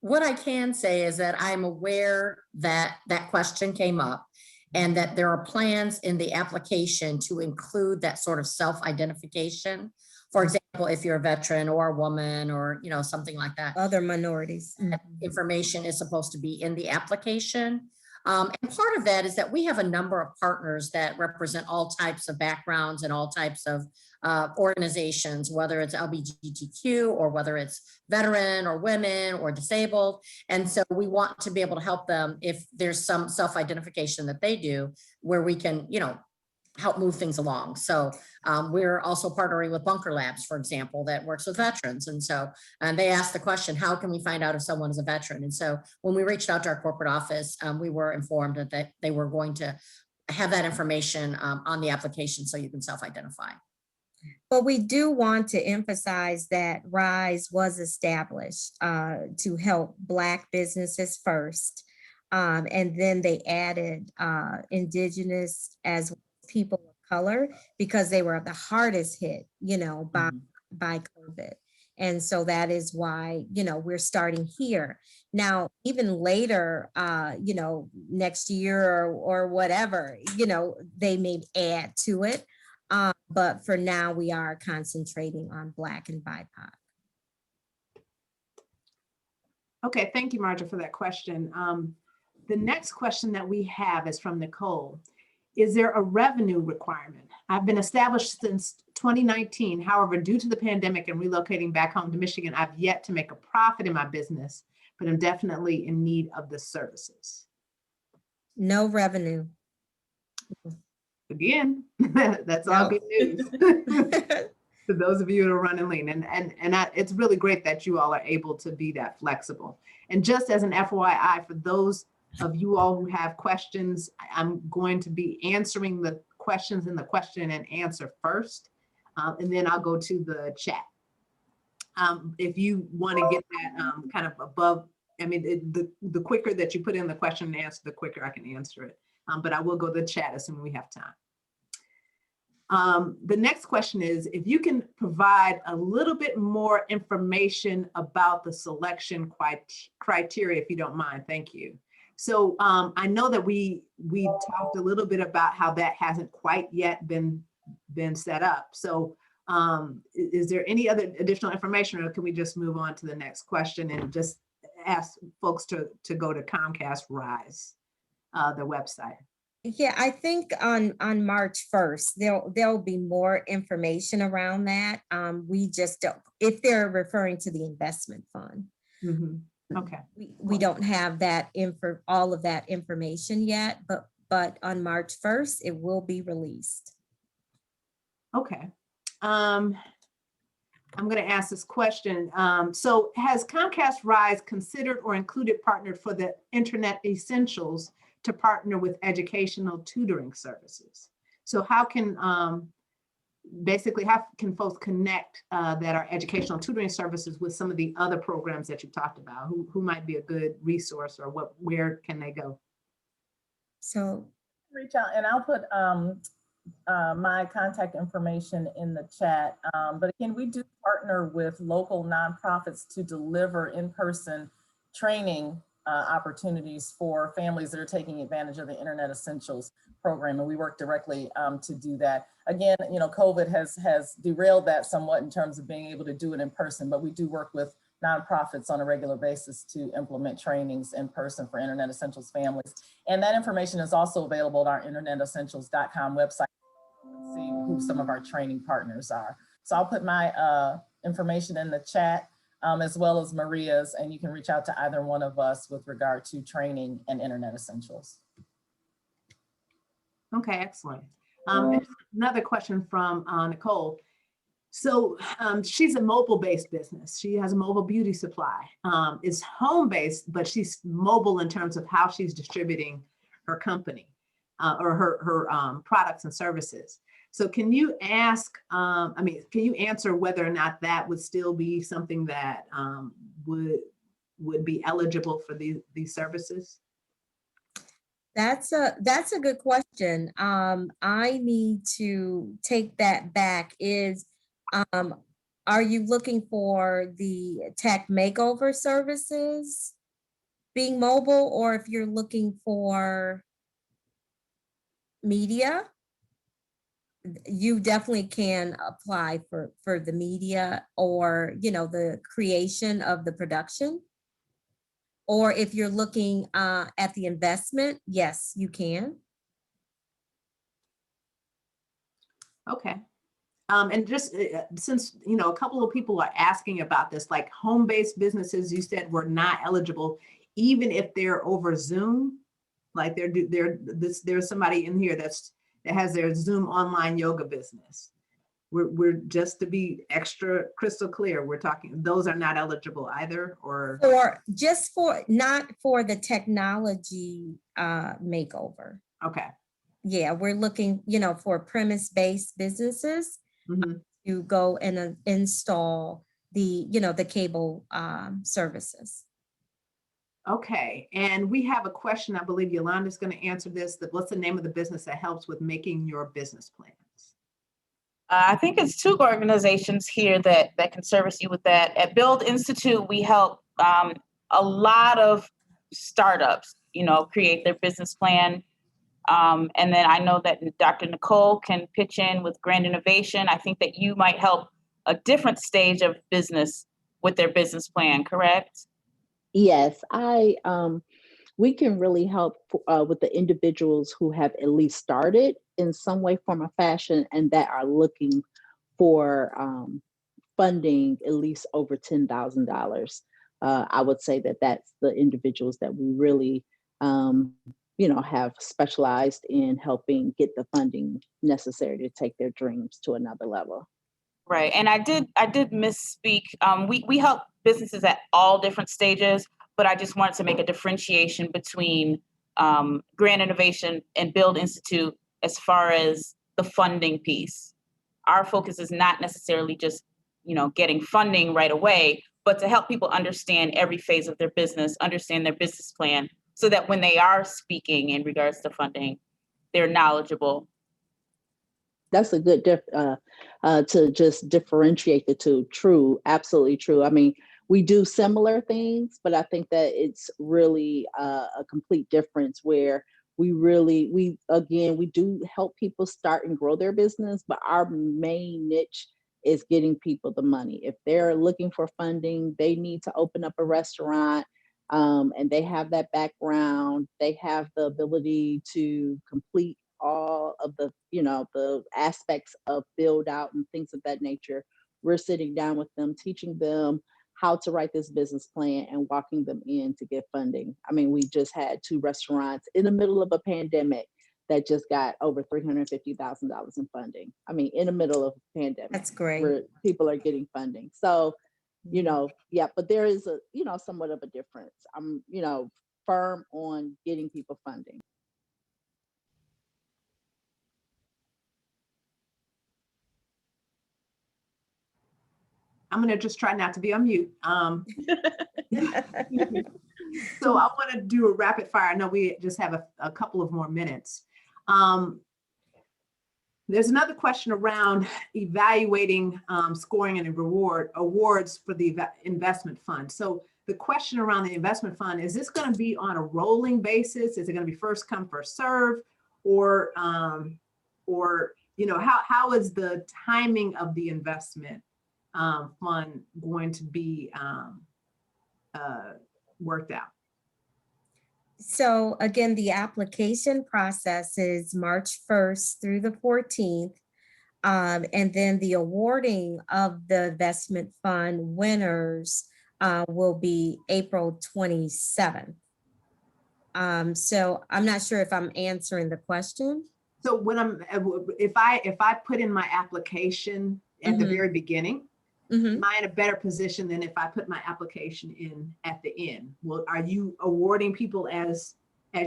What I can say is that I'm aware that that question came up and that there are plans in the application to include that sort of self-identification. For example, if you're a veteran or a woman or, you know, something like that. Other minorities. That information is supposed to be in the application. And part of that is that we have a number of partners that represent all types of backgrounds and all types of organizations, whether it's LGBTQ or whether it's veteran or women or disabled. And so we want to be able to help them if there's some self-identification that they do where we can, you know, help move things along. So we're also partnering with Bunker Labs, for example, that works with veterans. And so, and they asked the question, how can we find out if someone is a veteran? And so when we reached out to our corporate office, we were informed that they were going to have that information on the application so you can self-identify. But we do want to emphasize that RISE was established to help Black businesses first. And then they added Indigenous as people of color because they were the hardest hit, you know, by COVID. And so that is why, you know, we're starting here. Now, even later, you know, next year or whatever, you know, they may add to it. But for now, we are concentrating on Black and BIPOC. Okay, thank you, Marja, for that question. The next question that we have is from Nicole. Is there a revenue requirement? I've been established since 2019. However, due to the pandemic and relocating back home to Michigan, I've yet to make a profit in my business, but I'm definitely in need of the services. No revenue. Again, that's all good news. To those of you who are running lean. And it's really great that you all are able to be that flexible. And just as an FYI, for those of you all who have questions, I'm going to be answering the questions in the question and answer first, and then I'll go to the chat. If you want to get that kind of above, I mean, the quicker that you put in the question and answer, the quicker I can answer it. But I will go to the chat as soon as we have time. The next question is, if you can provide a little bit more information about the selection criteria, if you don't mind, thank you. So I know that we talked a little bit about how that hasn't quite yet been set up. So is there any other additional information, or can we just move on to the next question and just ask folks to go to Comcast Rise, the website? Yeah, I think on March 1st, there'll be more information around that. We just don't, if they're referring to the investment fund. Mm-hmm. Okay. We don't have that all of that information yet, but on March 1st, it will be released. Okay. I'm going to ask this question. So has Comcast Rise considered or included partnered for the Internet Essentials to partner with educational tutoring services? So how can basically, how can folks connect that are educational tutoring services with some of the other programs that you talked about? Who might be a good resource, or where can they go? So reach out, and I'll put my contact information in the chat. But again, we do partner with local nonprofits to deliver in-person training opportunities for families that are taking advantage of the Internet Essentials program, and we work directly to do that. Again, you know, COVID has derailed that somewhat in terms of being able to do it in person, but we do work with nonprofits on a regular basis to implement trainings in person for Internet Essentials families. And that information is also available at our internetessentials.com website. See who some of our training partners are. So I'll put my information in the chat, as well as Maria's, and you can reach out to either one of us with regard to training and Internet Essentials. Okay, excellent. Another question from Nicole. So she's a mobile-based business. She has a mobile beauty supply. It's home-based, but she's mobile in terms of how she's distributing her company or her products and services. So can you can you answer whether or not that would still be something that would be eligible for these services? That's a good question. I need to take that back. Are you looking for the tech makeover services being mobile, or if you're looking for media? You definitely can apply for the media, or the creation of the production. Or if you're looking at the investment, yes, you can. Okay. And just since, a couple of people are asking about this, like home-based businesses, you said were not eligible, even if they're over Zoom, like there's somebody in here that has their Zoom online yoga business. We're just to be extra crystal clear, we're talking, those are not eligible either, or? Not for the technology makeover. Okay. Yeah, we're looking, for premise-based businesses to go and install the cable services. Okay, and we have a question, I believe Yolanda's going to answer this. What's the name of the business that helps with making your business plans? I think it's two organizations here that can service you with that. At Build Institute, we help a lot of startups, create their business plan. And then I know that Dr. Nicole can pitch in with Grand Innovation. I think that you might help a different stage of business with their business plan, correct? Yes, we can really help with the individuals who have at least started in some way, form, or fashion, and that are looking for funding at least over $10,000. I would say that that's the individuals that we really, have specialized in helping get the funding necessary to take their dreams to another level. Right, and I did misspeak. We help businesses at all different stages, but I just wanted to make a differentiation between Grand Innovation and Build Institute as far as the funding piece. Our focus is not necessarily just, getting funding right away, but to help people understand every phase of their business, understand their business plan, so that when they are speaking in regards to funding, they're knowledgeable. That's a good to just differentiate the two. True, absolutely true. I mean, we do similar things, but I think that it's really a complete difference where we do help people start and grow their business, but our main niche is getting people the money. If they're looking for funding, they need to open up a restaurant, and they have that background, they have the ability to complete all of the the aspects of build out and things of that nature. We're sitting down with them, teaching them how to write this business plan and walking them in to get funding. I mean, we just had 2 restaurants in the middle of a pandemic that just got over $350,000 in funding. I mean, in the middle of a pandemic. That's great. Where people are getting funding. So, yeah, but there is a, somewhat of a difference. I'm, firm on getting people funding. I'm going to just try not to be on mute. So I want to do a rapid fire. I know we just have a couple of more minutes. There's another question around evaluating scoring and awards for the investment fund. So the question around the investment fund, is this going to be on a rolling basis? Is it going to be first come, first serve? Or how is the timing of the investment fund going to be worked out? So again, the application process is March 1st through the 14th. And then the awarding of the investment fund winners will be April 27th. So I'm not sure if I'm answering the question. So when if I put in my application at the very beginning, am I in a better position than if I put my application in at the end? Well, are you awarding people as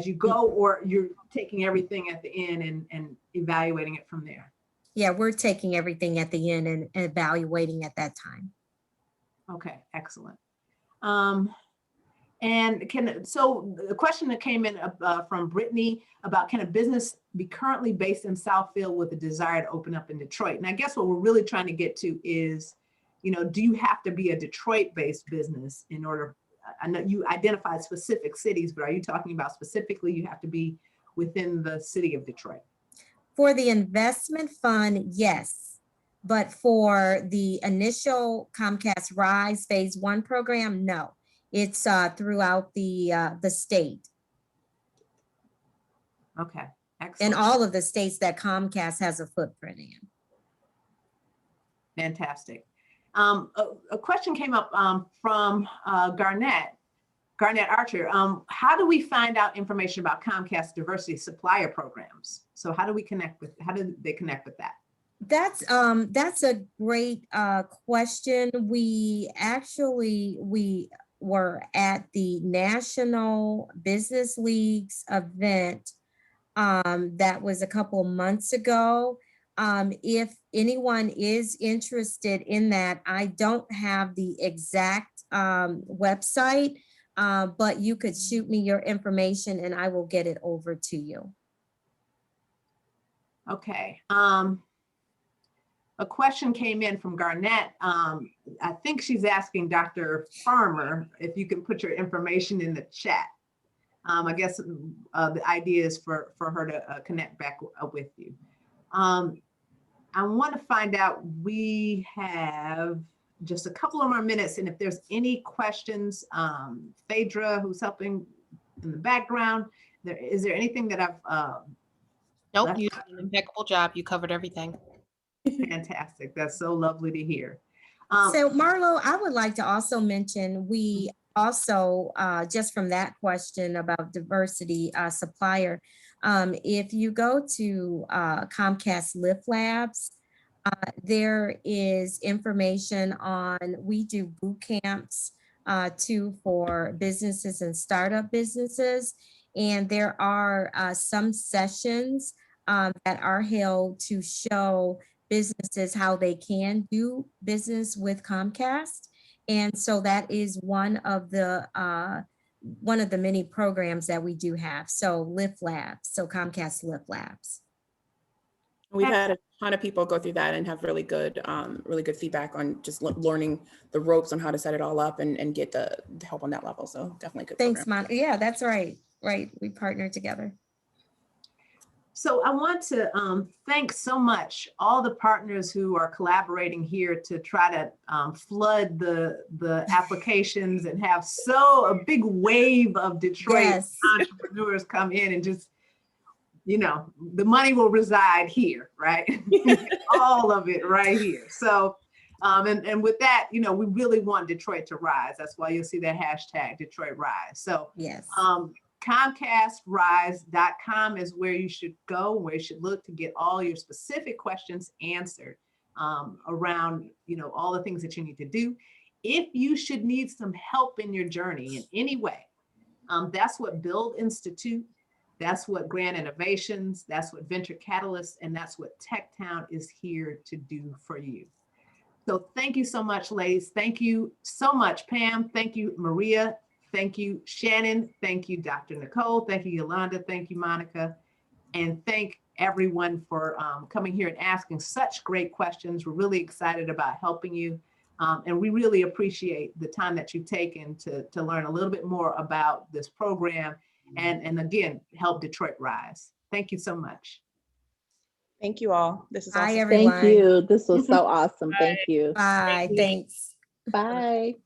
you go, or you're taking everything at the end and evaluating it from there? Yeah, we're taking everything at the end and evaluating at that time. Okay, excellent. And so the question that came in from Brittany about, can a business be currently based in Southfield with a desire to open up in Detroit? And I guess what we're really trying to get to is, do you have to be a Detroit-based business in order? I know you identified specific cities, but are you talking about specifically you have to be within the city of Detroit? For the investment fund, yes. But for the initial Comcast Rise Phase 1 program, no. It's throughout the state. Okay, excellent. In all of the states that Comcast has a footprint in. Fantastic. A question came up from Garnett Archer. How do we find out information about Comcast diversity supplier programs? So how do they connect with that? That's a great question. We were at the National Business League's event that was a couple of months ago. If anyone is interested in that, I don't have the exact website, but you could shoot me your information and I will get it over to you. Okay. A question came in from Garnett. I think she's asking Dr. Farmer if you can put your information in the chat. I guess the idea is for her to connect back with you. I want to find out, we have just a couple of more minutes, and if there's any questions, Phaedra, who's helping in the background, is there anything that I've Nope, you did an impeccable job. You covered everything. Fantastic. That's so lovely to hear. So Marlo, I would like to also mention, we also, just from that question about diversity supplier, if you go to Comcast Lift Labs, there is information on, we do boot camps too for businesses and startup businesses. And there are some sessions that are held to show businesses how they can do business with Comcast. And so that is one of the many programs that we do have. So Lift Labs, so Comcast Lift Labs. We've had a ton of people go through that and have really good feedback on just learning the ropes on how to set it all up and get the help on that level. So definitely good. Thanks, Monica. Yeah, that's right. Right, we partnered together. So I want to thank so much all the partners who are collaborating here to try to flood the applications and have a big wave of Detroit entrepreneurs come in and just, the money will reside here, right? All of it right here. So, and with that, we really want Detroit to rise. That's why you'll see that hashtag Detroit Rise. So yes. ComcastRise.com is where you should go, where you should look to get all your specific questions answered around, all the things that you need to do. If you should need some help in your journey in any way, that's what Build Institute, that's what Grant Innovations, that's what Venture Catalyst, and that's what TechTown is here to do for you. So thank you so much, ladies. Thank you so much, Pam. Thank you, Maria. Thank you, Shannon. Thank you, Dr. Nicole. Thank you, Yolanda. Thank you, Monica. And thank everyone for coming here and asking such great questions. We're really excited about helping you. And we really appreciate the time that you've taken to learn a little bit more about this program and again, help Detroit rise. Thank you so much. Thank you all. This is awesome. Bye, everyone. Thank you. This was so awesome. Thank you. Bye. Thanks. Bye.